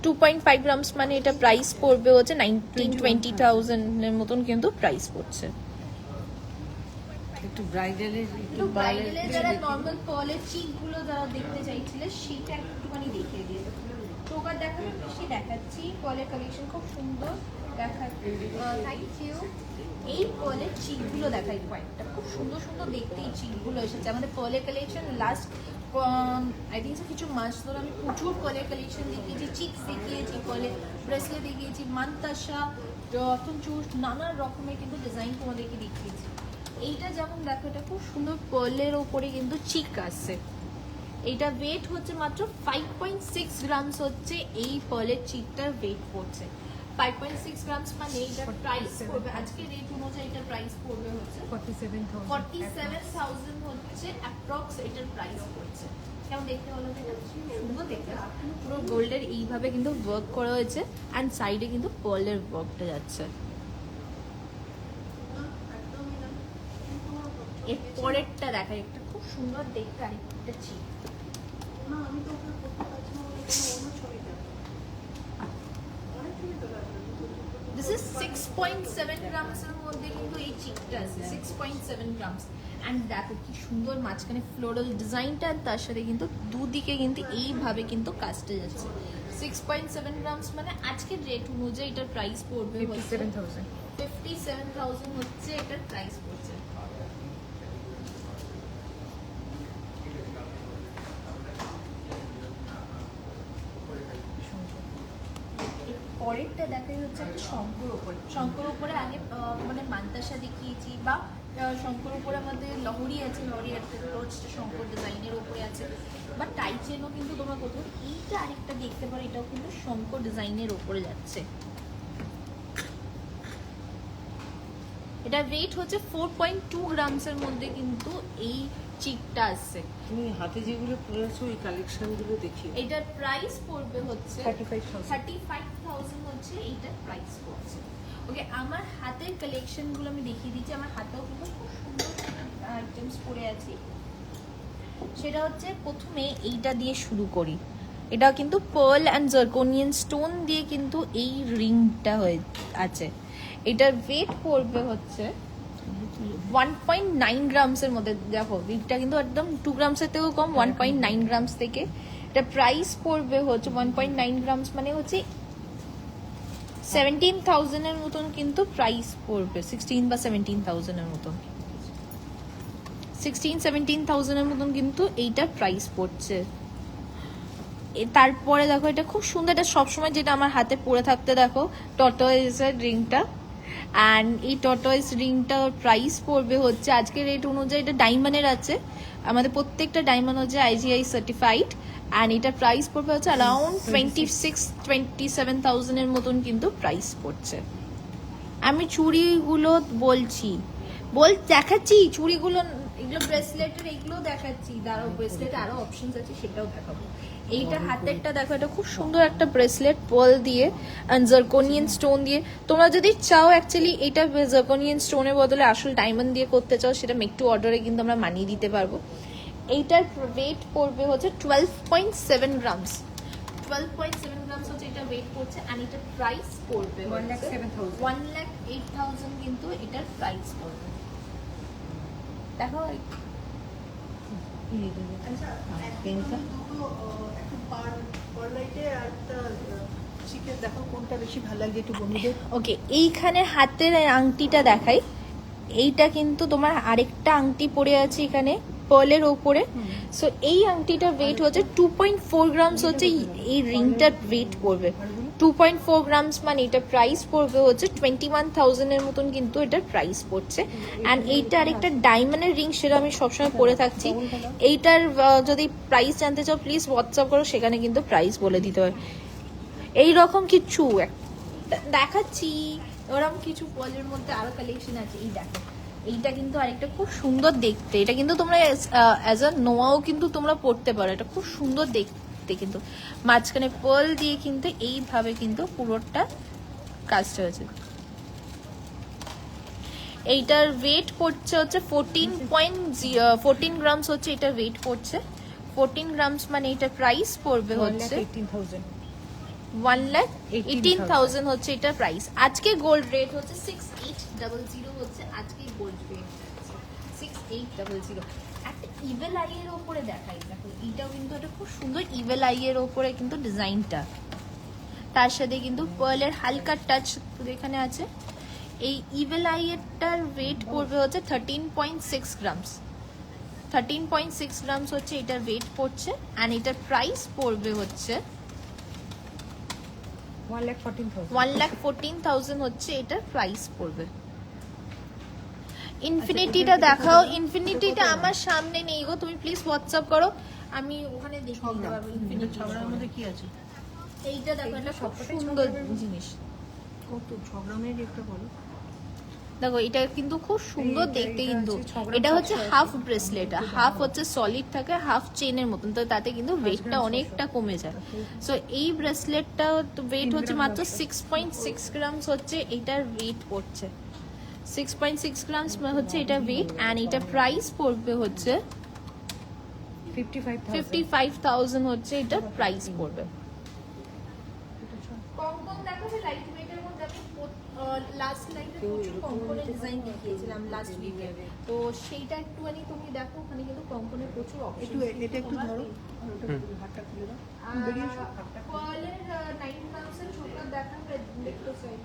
2.5 গ্রামস মানে এটা প্রাইস পড়বে হচ্ছে 19-20,000 এর মতন কিন্তু প্রাইস পড়ছে। একটু ব্রাইডালের একটু ব্রাইডালে যারা নরমাল পার্লের চিকগুলো যারা দেখতে চাইছিলে সেটা একটুখানি দেখিয়ে দিয়ে টোকার দেখাবে, বেশি দেখাচ্ছি। পার্লের কালেকশন খুব সুন্দর দেখাচ্ছি, থ্যাংক ইউ। এই পার্লের চিকগুলো দেখাই কয়েকটা, খুব সুন্দর সুন্দর দেখতে এই চিকগুলো এসেছে আমাদের পার্লের কালেকশন। লাস্ট আই থিঙ্ক কিছু মাস ধরে আমি প্রচুর পার্লের কালেকশন দেখিয়েছি, চিকস দেখিয়েছি, পার্লের ব্রেসলেট দেখিয়েছি, মান্তাসা, রতন চুর, নানা রকমের কিন্তু ডিজাইন তোমাদেরকে দেখিয়েছি। এইটা যেমন দেখো, এটা খুব সুন্দর পার্লের ওপরে কিন্তু চিক আসছে। এইটা ওয়েট হচ্ছে মাত্র 5.6 গ্রামস হচ্ছে এই পার্লের চিকটার ওয়েট পড়ছে। 5.6 গ্রামস মানে এইটার প্রাইস পড়বে আজকে রেট অনুযায়ী এটার প্রাইস পড়বে হচ্ছে 47,000 হচ্ছে অ্যাপ্রক্স এটার প্রাইস পড়ছে। কেমন দেখতে হলো? সুন্দর দেখতে, পুরো গোল্ডের এইভাবে কিন্তু ওয়ার্ক করা হয়েছে অ্যান্ড সাইডে কিন্তু পার্লের ওয়ার্কটা যাচ্ছে। এর পরেরটা দেখাই, একটা খুব সুন্দর দেখতে আরেকটা চিক। দিস ইজ 6.7 গ্রামস এর মধ্যে কিন্তু এই চিকটা আছে, 6.7 গ্রামস। অ্যান্ড দেখো কি সুন্দর মাঝখানে ফ্লোরাল ডিজাইনটা, তার সাথে কিন্তু দুদিকে কিন্তু এইভাবে কিন্তু কাজটা যাচ্ছে। 6.7 গ্রামস মানে আজকের রেট অনুযায়ী এটার প্রাইস পড়বে 57,000 হচ্ছে এটার প্রাইস পড়ছে। পরেরটা দেখাই হচ্ছে একটা শঙ্কর উপরে। শঙ্কর উপরে আগে মানে মান্তাসা দেখিয়েছি, বা শঙ্কর উপরে আমাদের লহরি আছে, লহরি একটা শঙ্কর ডিজাইনের উপরে আছে, বা টাইচেনও কিন্তু তোমরা কোথাও। এইটা আরেকটা দেখতে পারো, এটাও কিন্তু শঙ্কর ডিজাইনের উপরে যাচ্ছে। এটা ওয়েট হচ্ছে 4.2 গ্রামসের মধ্যে কিন্তু এই চিকটা আসছে। তুমি হাতে যেগুলো পরেছো ওই কালেকশনগুলো দেখি। এটার প্রাইস পড়বে হচ্ছে 35,000 35,000 হচ্ছে এইটার প্রাইস পড়ছে। ওকে, আমার হাতের কালেকশনগুলো আমি দেখিয়ে দিচ্ছি। আমার হাতেও কিন্তু খুব সুন্দর আইটেমস পরে আছি। সেটা হচ্ছে প্রথমে এইটা দিয়ে শুরু করি। এটা কিন্তু পার্ল অ্যান্ড জার্কোনিয়ান স্টোন দিয়ে কিন্তু এই রিংটা হয়ে আছে। এটার ওয়েট পড়বে হচ্ছে 1.9 গ্রামসের মধ্যে। দেখো ওয়েটটা কিন্তু একদম 2 গ্রামসের থেকেও কম, 1.9 গ্রামস থেকে। এটা প্রাইস পড়বে হচ্ছে 1.9 গ্রামস মানে হচ্ছে 17,000 এর মতন কিন্তু প্রাইস পড়বে। 16 বা 17,000 এর মতন, 16-17,000 এর মতন কিন্তু এইটা প্রাইস পড়ছে। তারপরে দেখো এটা খুব সুন্দর, এটা সবসময় যেটা আমার হাতে পরে থাকতে দেখো টর্টয়েজের রিংটা। অ্যান্ড এই টর্টয়েজ রিংটার প্রাইস পড়বে হচ্ছে আজকের রেট অনুযায়ী, এটা ডায়মন্ডের আছে, আমাদের প্রত্যেকটা ডায়মন্ড হচ্ছে IGI সার্টিফাইড। অ্যান্ড এটার প্রাইস পড়বে হচ্ছে অ্যারাউন্ড 26-27,000 এর মতন কিন্তু প্রাইস পড়ছে। আমি চুড়িগুলো দেখাচ্ছি, চুড়িগুলো এগুলো ব্রেসলেটের, এগুলো দেখাচ্ছি। দাঁড়াও, ব্রেসলেট আরো অপশনস আছে, সেটাও দেখাবো। এইটা হাতেরটা দেখো, এটা খুব সুন্দর একটা ব্রেসলেট পার্ল দিয়ে আর জার্কোনিয়ান স্টোন দিয়ে। তোমরা যদি চাও অ্যাকচুয়ালি এটা জার্কোনিয়ান স্টোনের বদলে আসল ডায়মন্ড দিয়ে করতে চাও, সেটা মেক টু অর্ডারে কিন্তু আমরা মানিয়ে দিতে পারবো। এইটার ওয়েট পড়বে হচ্ছে 12.7 গ্রামস। 12.7 গ্রামস হচ্ছে এটা ওয়েট পড়ছে। আর এটার প্রাইস পড়বে 1,07,000 1,08,000 কিন্তু এটার প্রাইস পড়বে। দেখো পেনটা দুটো একটু পার্লাইটে আর একটা চিকেন, দেখো কোনটা বেশি ভালো লাগছে একটু বন্ধুদের। ওকে, এইখানে হাতের আংটিটা দেখাই। এইটা কিন্তু তোমার আরেকটা আংটি পরে আছে এখানে পার্লের ওপরে। সো এই আংটিটার ওয়েট হচ্ছে 2.4 গ্রামস হচ্ছে এই রিংটার ওয়েট পড়বে। 2.4 গ্রামস মানে এটার প্রাইস পড়বে হচ্ছে 21,000 এর মতন কিন্তু এটার প্রাইস পড়ছে। অ্যান্ড এইটা আরেকটা ডায়মন্ডের রিং, সেটা আমি সবসময় পরে থাকছি। এইটার যদি প্রাইস জানতে চাও প্লিজ হোয়াটসঅ্যাপ করো, সেখানে কিন্তু প্রাইস বলে দিতে হয়। এইরকম কিছু দেখাচ্ছি, ওরকম কিছু পলের মধ্যে আরো কালেকশন আছে। এই দেখো, এইটা কিন্তু আরেকটা খুব সুন্দর দেখতে। এটা কিন্তু তোমরা অ্যাজ আ নোয়াও কিন্তু তোমরা পড়তে পারো। এটা খুব সুন্দর দেখতে, কিন্তু মাঝখানে পার্ল দিয়ে কিন্তু এইভাবে কিন্তু পুরোটা কাজটা হয়েছে। এইটার ওয়েট পড়ছে হচ্ছে 14 গ্রামস হচ্ছে এটা ওয়েট পড়ছে। 14 গ্রামস মানে এটা প্রাইস পড়বে হচ্ছে 1,18,000 1,18,000 হচ্ছে এটার প্রাইস। আজকে গোল্ড রেট হচ্ছে 6800 হচ্ছে আজকে গোল্ড রেট 6800। একটা ইভেল আই এর ওপরে দেখাই, দেখো এটাও কিন্তু একটা খুব সুন্দর ইভেল আই এর ওপরে কিন্তু ডিজাইনটা, তার সাথে কিন্তু পার্লের হালকা টাচ এখানে আছে। এই ইভেল আই এরটার ওয়েট পড়বে হচ্ছে 13.6 গ্রামস। 13.6 গ্রামস হচ্ছে এটার ওয়েট পড়ছে। অ্যান্ড এটার প্রাইস পড়বে হচ্ছে 1,14,000 1,14,000 হচ্ছে এটার প্রাইস পড়বে। ইনফিনিটিটা দেখাও। ইনফিনিটিটা আমার সামনে নেই গো, তুমি প্লিজ হোয়াটসঅ্যাপ করো, আমি ওখানে দেখিয়ে দিতে পারবো। ইনফিনিটি ছগড়ার মধ্যে কি আছে? এইটা দেখো, এটা খুব সুন্দর জিনিস। কত ছগড়ামের একটা বলো। দেখো এটা কিন্তু খুব সুন্দর এইটা দেখতে, কিন্তু আছে 6 গ্রাম এটা হচ্ছে 700 হাফ ব্রেসলেট, হাফ হচ্ছে সলিড থাকে, হাফ চেনের মতন, তো তাতে কিন্তু ওয়েটটা অনেকটা কমে যায়। সো এই ব্রেসলেটটা ওয়েট হচ্ছে মাত্র 6.6 গ্রামস হচ্ছে এটার ওয়েট পড়ছে। 6.6 গ্রামস হচ্ছে এটা ওয়েট। অ্যান্ড এটা প্রাইস পড়বে হচ্ছে 55,000 হচ্ছে এটা প্রাইস পড়বে। কঙ্কন দেখো, লাইট ওয়েটের মধ্যে আমি লাস্ট লাইটে প্রচুর কঙ্কনের ডিজাইন দেখিয়েছিলাম লাস্ট উইকে, তো সেইটা একটুখানি তুমি দেখো, ওখানে কিন্তু কঙ্কনের প্রচুর অপশন। একটু এটা একটু ধরো, আর ওটা হাতটা খুলে দাও। বেরিয়ে এসো, হাতটা খুলে দাও। পার্লের 9 গ্রামসের ছোকরা দেখান দেখতে চাই।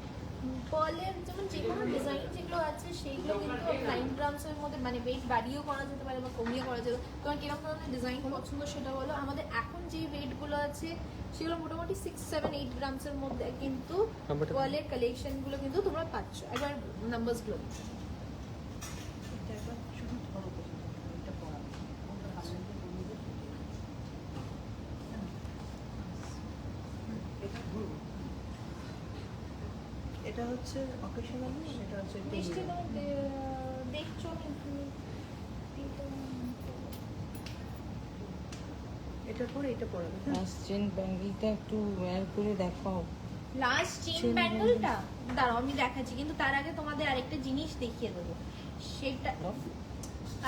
পার্লের যেমন যে কোনো ডিজাইন যেগুলো আছে সেইগুলো কিন্তু 9 গ্রামসের মধ্যে, মানে ওয়েট বাড়িয়েও করা যেতে পারে বা কমিয়ে করা যেতে পারে। তোমার কিরকম ধরনের ডিজাইন পছন্দ সেটা বলো। আমাদের এখন যে ওয়েটগুলো আছে সেগুলো মোটামুটি 6-7-8 গ্রামসের মধ্যে কিন্তু পার্লের কালেকশনগুলো কিন্তু তোমরা পাচ্ছ। একবার নাম্বারসগুলো এটা একবার শুধু ধরো তো, এটা পড়াবে। কোনটা ভালো লাগবে বন্ধুদের? এটা ঘুরবো। এটা হচ্ছে অকেশনাল, এটা হচ্ছে মিষ্টি daily। তোমার দেখছো এটার পরে এটা পরাবে। লাস্ট চেন ব্যাঙ্গেলটা একটু ওয়্যার করে দেখাও। লাস্ট চেন চেন ব্যাঙ্গেলটা দাঁড়াও আমি দেখাচ্ছি, কিন্তু তার আগে তোমাদের আরেকটা জিনিস দেখিয়ে দেবো। সেটা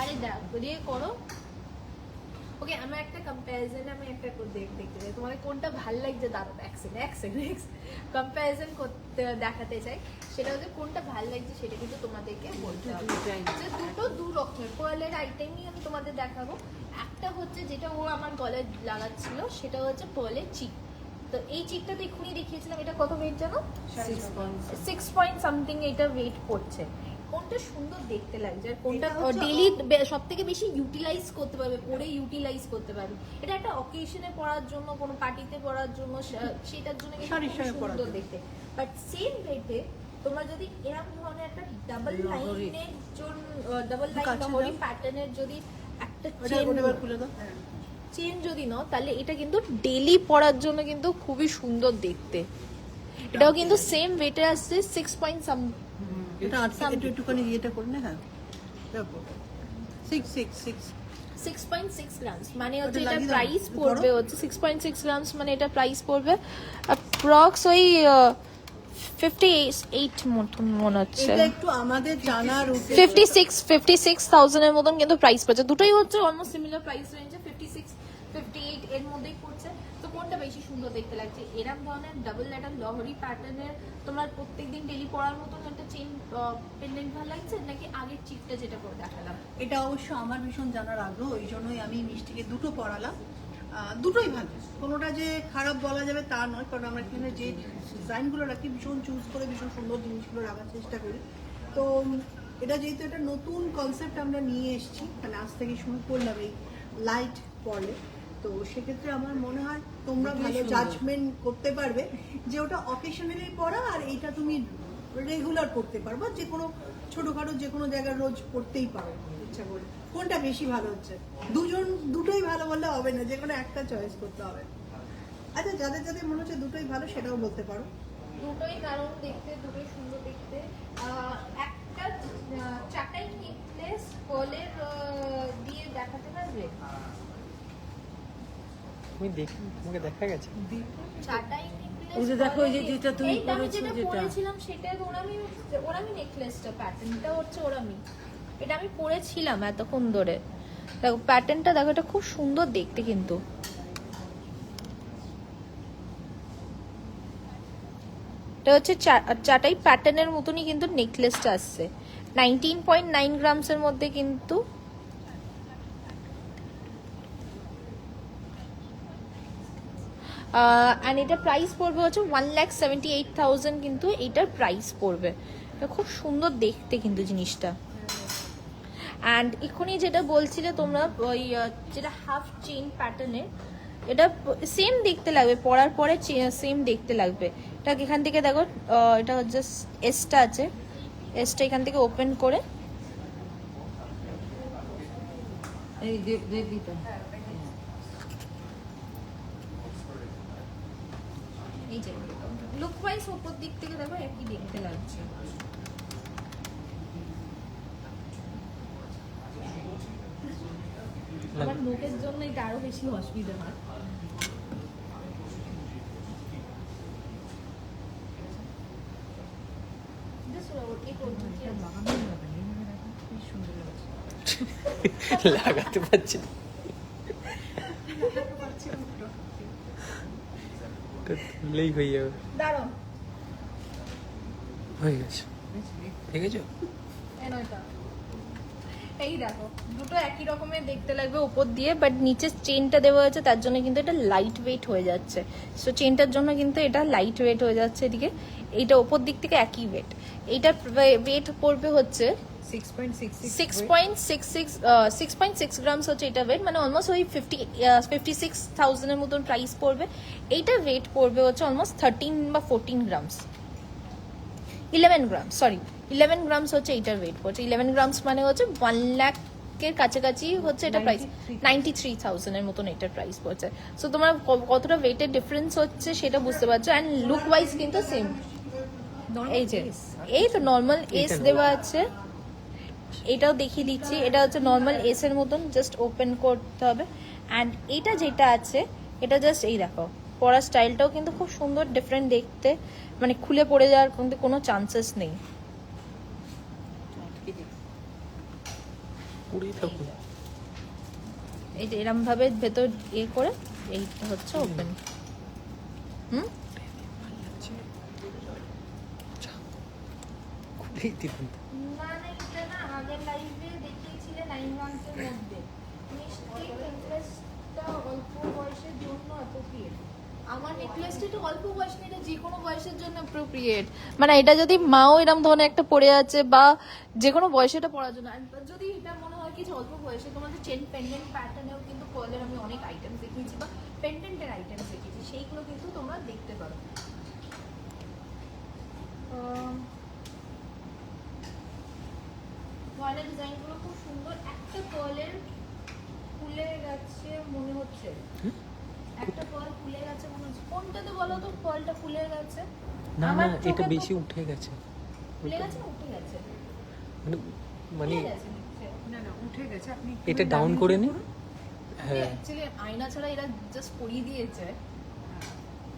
আরে দিয়ে করো। ওকে, আমার একটা কম্প্যারিজন আমি একটা দেখতে চাই, তোমাদের কোনটা ভালো লাগছে। দাঁড়াও এক সেকেন্ড কম্প্যারিজন করতে দেখাতে চাই। সেটা হচ্ছে কোনটা ভালো লাগছে সেটা কিন্তু তোমাদেরকে বলতে হবে। যে দুটো দু রকমের পার্লের আইটেমই আমি তোমাদের দেখাবো। একটা হচ্ছে যেটা ও আমার গলায় লাগাচ্ছিল, সেটা হচ্ছে পার্লের চিক। তো এই চিকটা তো এক্ষুনি দেখিয়েছিলাম, এটা কত ওয়েট জানো? 6 পয়েন্ট সামথিং এটা ওয়েট করছে। কোনটা সুন্দর দেখতে লাগছে আর কোনটা ডেইলি সব থেকে বেশি ইউটিলাইজ করতে পারবে, পরে ইউটিলাইজ করতে পারবে। এটা একটা অকেশনে পরার জন্য, কোনো পার্টিতে পরার জন্য, সেটার জন্য কিন্তু শাড়ির খুব সঙ্গে পরার সুন্দর জন্য। দেখতে। বাট সেম রেটে তোমরা যদি এরকম ধরনের একটা ডাবল লাইনের জন্য, ডাবল লাইন কাছে লহরি দাও। প্যাটার্নের যদি একটা ওটা এবার খুলে দাও। চেন যদি নাও, তাহলে এটা কিন্তু ডেইলি পরার জন্য কিন্তু খুবই সুন্দর দেখতে। এটাও কিন্তু সেম ওয়েটে আসছে 6 পয়েন্ট সাম। এটা একটুখানি ইয়েটা করে নে। হ্যাঁ, দেখো 6 6.6 গ্রামস মানে হচ্ছে ওটা এটা লাগিয়ে দাও, প্রাইস একটু পড়বে করো। হচ্ছে 6.6 গ্রামস মানে এটা প্রাইস পড়বে অ্যাপ্রক্স ওই 58 মতন মনে হচ্ছে। এটা একটু আমাদের জানার 56,000 এর মতন কিন্তু প্রাইস পড়ছে। দুটোই হচ্ছে অলমোস্ট সিমিলার প্রাইস রেঞ্জে, 56-58 এর মধ্যেই পড়ছে। তো কোনটা বেশি সুন্দর দেখতে লাগছে? এরকম ধরনের ডাবল লেটার লহরি প্যাটার্নের তোমার প্রত্যেকদিন ডেইলি পরার মতন একটা চেইন পেন্ডেন্ট ভালো লাগছে, নাকি আগের চিকটা যেটা করে দেখালাম? এটা অবশ্য আমার ভীষণ জানার আগ্রহ, এই জন্যই আমি মিষ্টিকে দুটো পড়ালাম। দুটোই ভালো, কোনোটা যে খারাপ বলা যাবে তা নয়, কারণ আমরা এখানে যে ডিজাইনগুলো রাখি ভীষণ চুজ করে ভীষণ সুন্দর জিনিসগুলো রাখার চেষ্টা করি। তো এটা যেহেতু একটা নতুন কনসেপ্ট আমরা নিয়ে এসেছি, মানে আজ থেকে শুরু করলাম এই লাইট পড়লে, তো সেক্ষেত্রে আমার মনে হয় তোমরা ভালো জাজমেন্ট করতে পারবে যে ওটা অকেশনালি পড়া আর এইটা তুমি রেগুলার পড়তে পারবা, যে কোনো ছোটখাটো যে কোনো জায়গায় রোজ পড়তেই পারো ইচ্ছা করে। কোনটা বেশি ভালো হচ্ছে? দুটোই ভালো বললে হবে না, যে কোনো একটা চয়েস করতে হবে। আচ্ছা, যাদের যাদের মনে হচ্ছে দুটোই ভালো সেটাও বলতে পারো। দুটোই দারুণ দেখতে, দুটোই সুন্দর দেখতে। একটা চাটাই নেকলেস পার্লের দিয়ে দেখাতে পারবে? আমি দেখি, তোমাকে দেখা গেছে। চাটাই নেকলেস, ওই যে দেখো, ওই যে যেটা তুমি এই তো আমি পরেছো যেটা যেটা। পরেছিলাম সেটা ওরামি নেকলেসটা, প্যাটার্নটা হচ্ছে ওরামি। এটা আমি পরেছিলাম এতক্ষণ ধরে। দেখো প্যাটার্নটা, দেখো এটা খুব সুন্দর দেখতে কিন্তু। এটা হচ্ছে চাটাই প্যাটার্নের মতনই কিন্তু নেকলেসটা আসছে। 19.9 গ্রামসের মধ্যে কিন্তু। অ্যান্ড এটা প্রাইস পড়বে হচ্ছে 1,78,000 কিন্তু এইটার প্রাইস পড়বে। এটা খুব সুন্দর দেখতে কিন্তু জিনিসটা। অ্যান্ড এক্ষুনি যেটা বলছিলে তোমরা, ওই যেটা হাফ চেইন প্যাটার্নের, এটা সেম দেখতে লাগবে, পরার পরে সেম দেখতে লাগবে। এটা এখান থেকে দেখো, এটা জাস্ট এসটা আছে, এসটা এখান থেকে ওপেন করে এই দেবিতা এই যে লুক ওয়াইজ উপর দিক থেকে দেখো একই দেখতে লাগছে। আমার নোটের জন্য এটা আরো বেশি অসুবিধা হয়। লাগাতে পারছি না। তো তুললেই হয়ে যাবে। দাঁড়াও, হয়ে গেছে, দেখেছো? এই দেখো দুটো একই রকমের দেখতে লাগবে উপর দিয়ে, বাট নিচে চেনটা দেওয়া আছে, তার জন্য কিন্তু এটা লাইট ওয়েট হয়ে যাচ্ছে। সো চেনটার জন্য কিন্তু এটা লাইট ওয়েট হয়ে যাচ্ছে এদিকে। এইটা উপর দিক থেকে একই ওয়েট। এইটার ওয়েট পড়বে হচ্ছে 6.6 গ্রামস হচ্ছে এটা ওয়েট, মানে অলমোস্ট ওই 56,000 এর মতন প্রাইস পড়বে। এইটা ওয়েট পড়বে হচ্ছে অলমোস্ট 13 বা 14 গ্রামস, 11 গ্রাম, সরি 11 গ্রামস হচ্ছে এইটার ওয়েট পড়ছে। 11 গ্রামস মানে হচ্ছে 1 লাখের কাছাকাছি হচ্ছে এটা প্রাইস। 93,000 এর মতন এটার প্রাইস পড়ছে। সো তোমার কতটা ওয়েটের ডিফারেন্স হচ্ছে সেটা বুঝতে পারছো। অ্যান্ড লুক ওয়াইজ কিন্তু সেম। এই যে এই তো নর্মাল এস দেওয়া আছে, এটাও দেখিয়ে দিচ্ছি। এটা হচ্ছে নর্মাল এস এর মতন, জাস্ট ওপেন করতে হবে। অ্যান্ড এটা যেটা আছে এটা জাস্ট এই দেখো পরার স্টাইলটাও কিন্তু খুব সুন্দর ডিফারেন্ট দেখতে, মানে খুলে পড়ে যাওয়ার কিন্তু কোনো চান্সেস নেই। পুরেই থাকুন। এই যে এরম ভাবে ভেতর করে এইটা হচ্ছে ওপেন। খুলেই দিবেন। না না এটা না আগের লাইভে দেখিয়েছিলে 9 মান্থের মধ্যে নিশ্চয়ই নেকলেসটা অল্প বয়সের জন্য অ্যাপ্রোপ্রিয়েট। আমার নেকলেসটা একটু অল্প বয়স না, এটা যে কোনো বয়সের জন্য অ্যাপ্রোপ্রিয়েট। মানে এটা যদি মাও এরকম ধরনের একটা পরে আছে বা যে কোনো বয়সে এটা পরার জন্য, যদি এটা মনে হয় কি যে অল্প বয়সে তোমাদের চেন পেন্ডেন্ট প্যাটার্নেও কিন্তু পার্লের আমি অনেক আইটেম দেখিয়েছি বা পেন্ডেন্টের আইটেম দেখিয়েছি, সেইগুলো কিন্তু তোমরা দেখতে পারো। গয়নার ডিজাইনগুলো খুব সুন্দর। একটা পার্লের খুলে গেছে মনে হচ্ছে, একটা পার্ল খুলে গেছে মনে হচ্ছে। কোনটাতে বলো তো পার্লটা খুলে গেছে? না আমার না চোখে এটা তো বেশি উঠে গেছে। খুলে গেছে না উঠে গেছে? মানে মানে খুলে গেছে নিশ্চয়ই। না না উঠে গেছে, আপনি এটা ডাউন করে নিন। হ্যাঁ অ্যাকচুয়ালি আয়না ছাড়া এরা জাস্ট পরিয়ে দিয়েছে।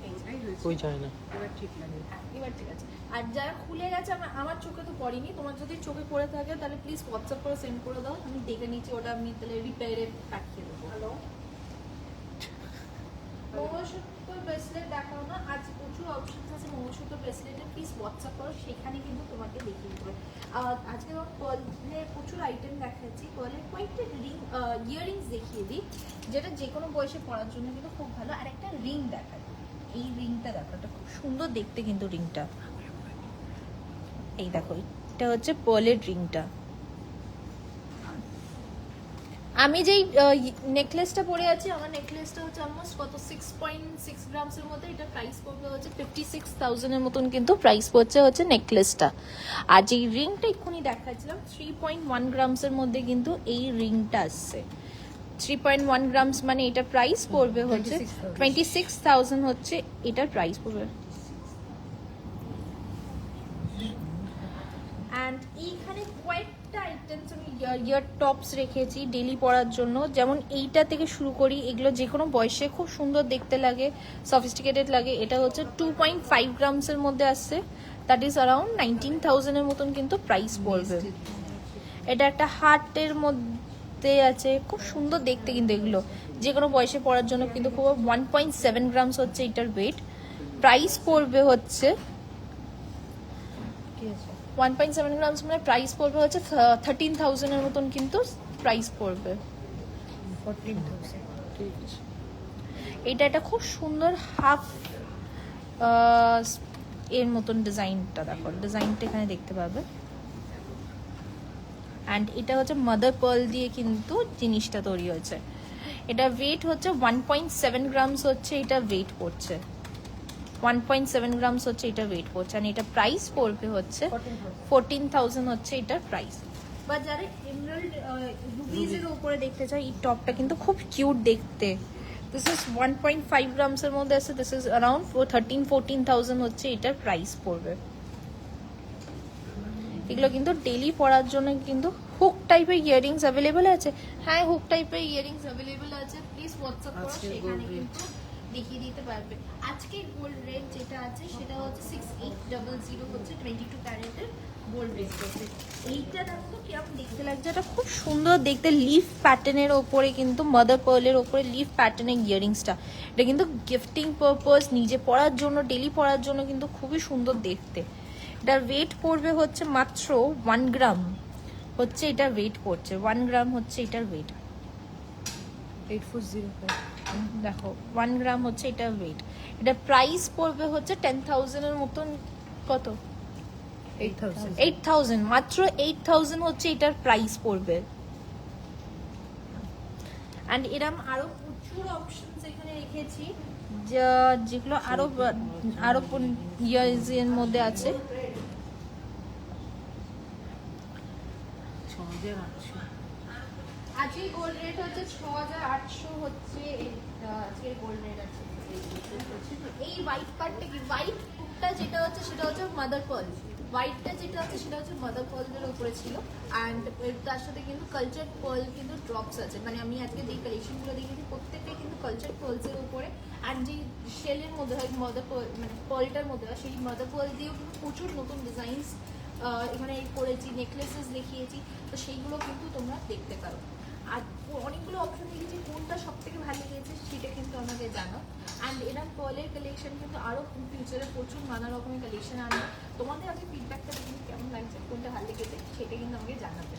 এইটাই হয়েছে। ওই যায় না। এবার ঠিক লাগে। হ্যাঁ, এবার ঠিক আছে। আর যারা খুলে গেছে আমার চোখে তো পড়েনি, তোমার যদি চোখে পড়ে থাকে তাহলে প্লিজ হোয়াটসঅ্যাপ করে সেন্ড করে দাও, আমি দেখে নিচ্ছি ওটা আমি তাহলে রিপেয়ারে পাঠিয়ে দেবো। হ্যালো মঙ্গলসূত্র ব্রেসলেট দেখাও না, আজ প্রচুর অপশনস আছে মঙ্গলসূত্র ব্রেসলেটে, প্লিজ হোয়াটসঅ্যাপ করো, সেখানে কিন্তু তোমাকে দেখিয়ে দেবো। আজকে আমার পার্লের প্রচুর আইটেম দেখাচ্ছি, পার্লের কয়েকটা ইয়াররিংস দেখিয়ে দিই যেটা যে কোনো বয়সে পরার জন্য কিন্তু খুব ভালো। আর একটা রিং দেখাই, এই রিংটা দেখো, এটা খুব সুন্দর দেখতে কিন্তু রিংটা। এই দেখো এটা হচ্ছে পার্লের রিংটা। আমি যেই নেকলেসটা পরে আছি, আমার নেকলেসটা হচ্ছে অলমোস্ট কত 6.6 গ্রামসের মধ্যে, এটা প্রাইস পড়বে হচ্ছে 56,000 এর মতন কিন্তু প্রাইস পড়ছে হচ্ছে নেকলেসটা। আর যেই রিংটা এক্ষুনি দেখাচ্ছিলাম 3.1 গ্রামসের মধ্যে কিন্তু এই রিংটা আসছে। 3.1 গ্রামস মানে এটা প্রাইস পড়বে হচ্ছে 26,000 হচ্ছে এটার প্রাইস পড়বে। অ্যান্ড এইখানে কয়েকটা আইটেমস আমি ইয়ার টপস রেখেছি ডেলি পরার জন্য, যেমন এইটা থেকে শুরু করি, এগুলো যে কোনো বয়সে খুব সুন্দর দেখতে লাগে, সফিস্টিকেটেড লাগে। এটা হচ্ছে 2.5 গ্রামসের মধ্যে আসছে, দ্যাট ইজ অ্যারাউন্ড 19,000 এর মতন কিন্তু প্রাইস পড়বে। এটা একটা হার্টের মধ্যে আছে, খুব সুন্দর দেখতে কিন্তু এগুলো যে কোনো বয়সে পরার জন্য কিন্তু খুব। 1.7 গ্রামস হচ্ছে এটার ওয়েট, প্রাইস পড়বে হচ্ছে 1.7 গ্রামস মানে প্রাইস পড়বে হচ্ছে 13,000 এর মতন কিন্তু প্রাইস পড়বে। 14,000। ঠিক আছে। এটা একটা খুব সুন্দর হাফ এর মতন ডিজাইনটা দেখো, ডিজাইনটা এখানে দেখতে পাবে। অ্যান্ড এটা হচ্ছে মাদার পার্ল দিয়ে কিন্তু জিনিসটা তৈরি হয়েছে। এটা ওয়েট হচ্ছে 1.7 গ্রামস হচ্ছে এটা ওয়েট পড়ছে, 1.7 গ্রামস হচ্ছে এটা ওয়েট পড়ছে। আর এটা প্রাইস পড়বে হচ্ছে 14,000 হচ্ছে এটার প্রাইস। বা যারা এমরাল্ড রুবিজের উপরে দেখতে চাই, এই টপটা কিন্তু খুব কিউট দেখতে। দিস ইজ 1.5 গ্রামসের মধ্যে আছে, দিস ইজ অ্যারাউন্ড 13-14,000 হচ্ছে এটার প্রাইস পড়বে। এগুলো কিন্তু ডেলি পরার জন্য কিন্তু হুক টাইপের ইয়াররিংস অ্যাভেলেবেল আছে। হ্যাঁ হুক টাইপের ইয়াররিংস অ্যাভেলেবেল আছে, প্লিজ হোয়াটসঅ্যাপ করো, সেখানে কিন্তু দেখিয়ে দিতে পারবে। আজকে গোল্ড রেট যেটা আছে সেটা হচ্ছে 6800 হচ্ছে 22 ক্যারেটের গোল্ড রেট আছে। এইটা দেখো কিরকম দেখতে লাগছে, এটা খুব সুন্দর দেখতে, লিফ প্যাটার্নের ওপরে কিন্তু মাদার পার্লের ওপরে লিফ প্যাটার্নের ইয়াররিংসটা। এটা কিন্তু গিফটিং পারপাস, নিজে পরার জন্য, ডেলি পরার জন্য কিন্তু খুবই সুন্দর দেখতে। এটার ওয়েট পড়বে হচ্ছে মাত্র 1 গ্রাম হচ্ছে এটা ওয়েট পড়ছে, 1 গ্রাম হচ্ছে এটার ওয়েট। 8405। দেখো 1 গ্রাম হচ্ছে এটা ওয়েট। এটা প্রাইস পড়বে হচ্ছে 10,000 এর মতন, কত 8,000, মাত্র 8,000 হচ্ছে এটার প্রাইস পড়বে। অ্যান্ড এরম আরো প্রচুর অপশনস এখানে রেখেছি যেগুলো আরো ইয়ার্স মধ্যে আছে। 6,800। আজকে গোল্ড রেট হচ্ছে 6,800 হচ্ছে আজকের গোল্ড রেট আছে। এই হোয়াইট পার্টটা কি, হোয়াইট হুকটা যেটা হচ্ছে সেটা হচ্ছে মাদার পার্ল, হোয়াইটটা যেটা আছে সেটা হচ্ছে মাদার পার্লের উপরে ছিল, অ্যান্ড তার সাথে কিন্তু কালচার পার্ল কিন্তু ড্রপস আছে, মানে আমি আজকে যে কালেকশনগুলো দেখেছি প্রত্যেকটাই কিন্তু কালচার পার্লসের উপরে, অ্যান্ড যে শেলের মধ্যে হয় মাদার পার্ল মানে পার্লটার মধ্যে হয় সেই মাদার পার্ল দিয়েও কিন্তু প্রচুর নতুন ডিজাইনস এখানে করেছি, নেকলেসেস দেখিয়েছি, তো সেইগুলো কিন্তু তোমরা দেখতে পারো। আর অনেকগুলো অপশন দেখেছি, কোনটা সব থেকে ভালো লেগেছে সেটা কিন্তু আমাকে জানাও। অ্যান্ড এরকম পার্লের কালেকশন কিন্তু আরও ফিউচারে প্রচুর নানা রকমের কালেকশন আনবে। তোমাদের আগে ফিডব্যাকটা কিন্তু কেমন লাগছে, কোনটা ভালো লেগেছে সেটা কিন্তু আমাকে জানাবে।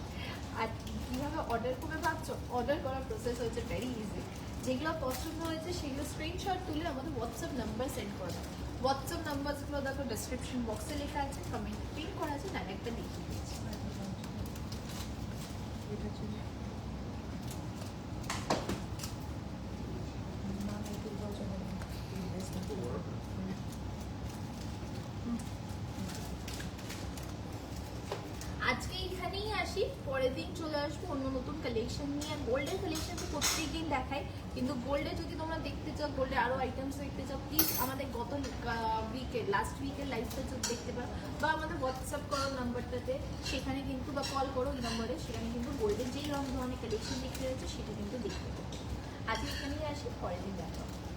আর কীভাবে অর্ডার করবে ভাবছো, অর্ডার করার প্রসেস হচ্ছে ভেরি ইজি। যেগুলো পছন্দ হয়েছে সেগুলো স্ক্রিনশট তুলে আমাদের হোয়াটসঅ্যাপ নাম্বার সেন্ড করে দাও। হোয়াটসঅ্যাপ নাম্বারগুলো দেখো ডেসক্রিপশন বক্সে লেখা আছে, কমেন্ট পিন করা আছে, ডাইরেক্টটা দেখিয়ে দিয়েছি। এটা ছিল না এটা বলছো না আজকে এখানেই আসি, পরের দিন চলে আসবো অন্য নতুন কালেকশন নিয়ে। গোল্ডের কালেকশন তো প্রত্যেক দিন দেখাই, কিন্তু গোল্ডে যদি তোমরা দেখতে চাও, গোল্ডে আরও আইটেমস দেখতে চাও, প্লিজ আমাদের গত লাস্ট উইকের লাইভটা দেখতে পারো, বা আমাদের হোয়াটসঅ্যাপ করো নাম্বারটাতে, সেখানে কিন্তু, বা কল করো এই নম্বরে, সেখানে কিন্তু গোল্ডের যেই ধরনের কালেকশন দেখতে রয়েছে সেটা কিন্তু দেখতে পাবো। আজকে এখানেই আসি, পরের দিন দেখা হবে।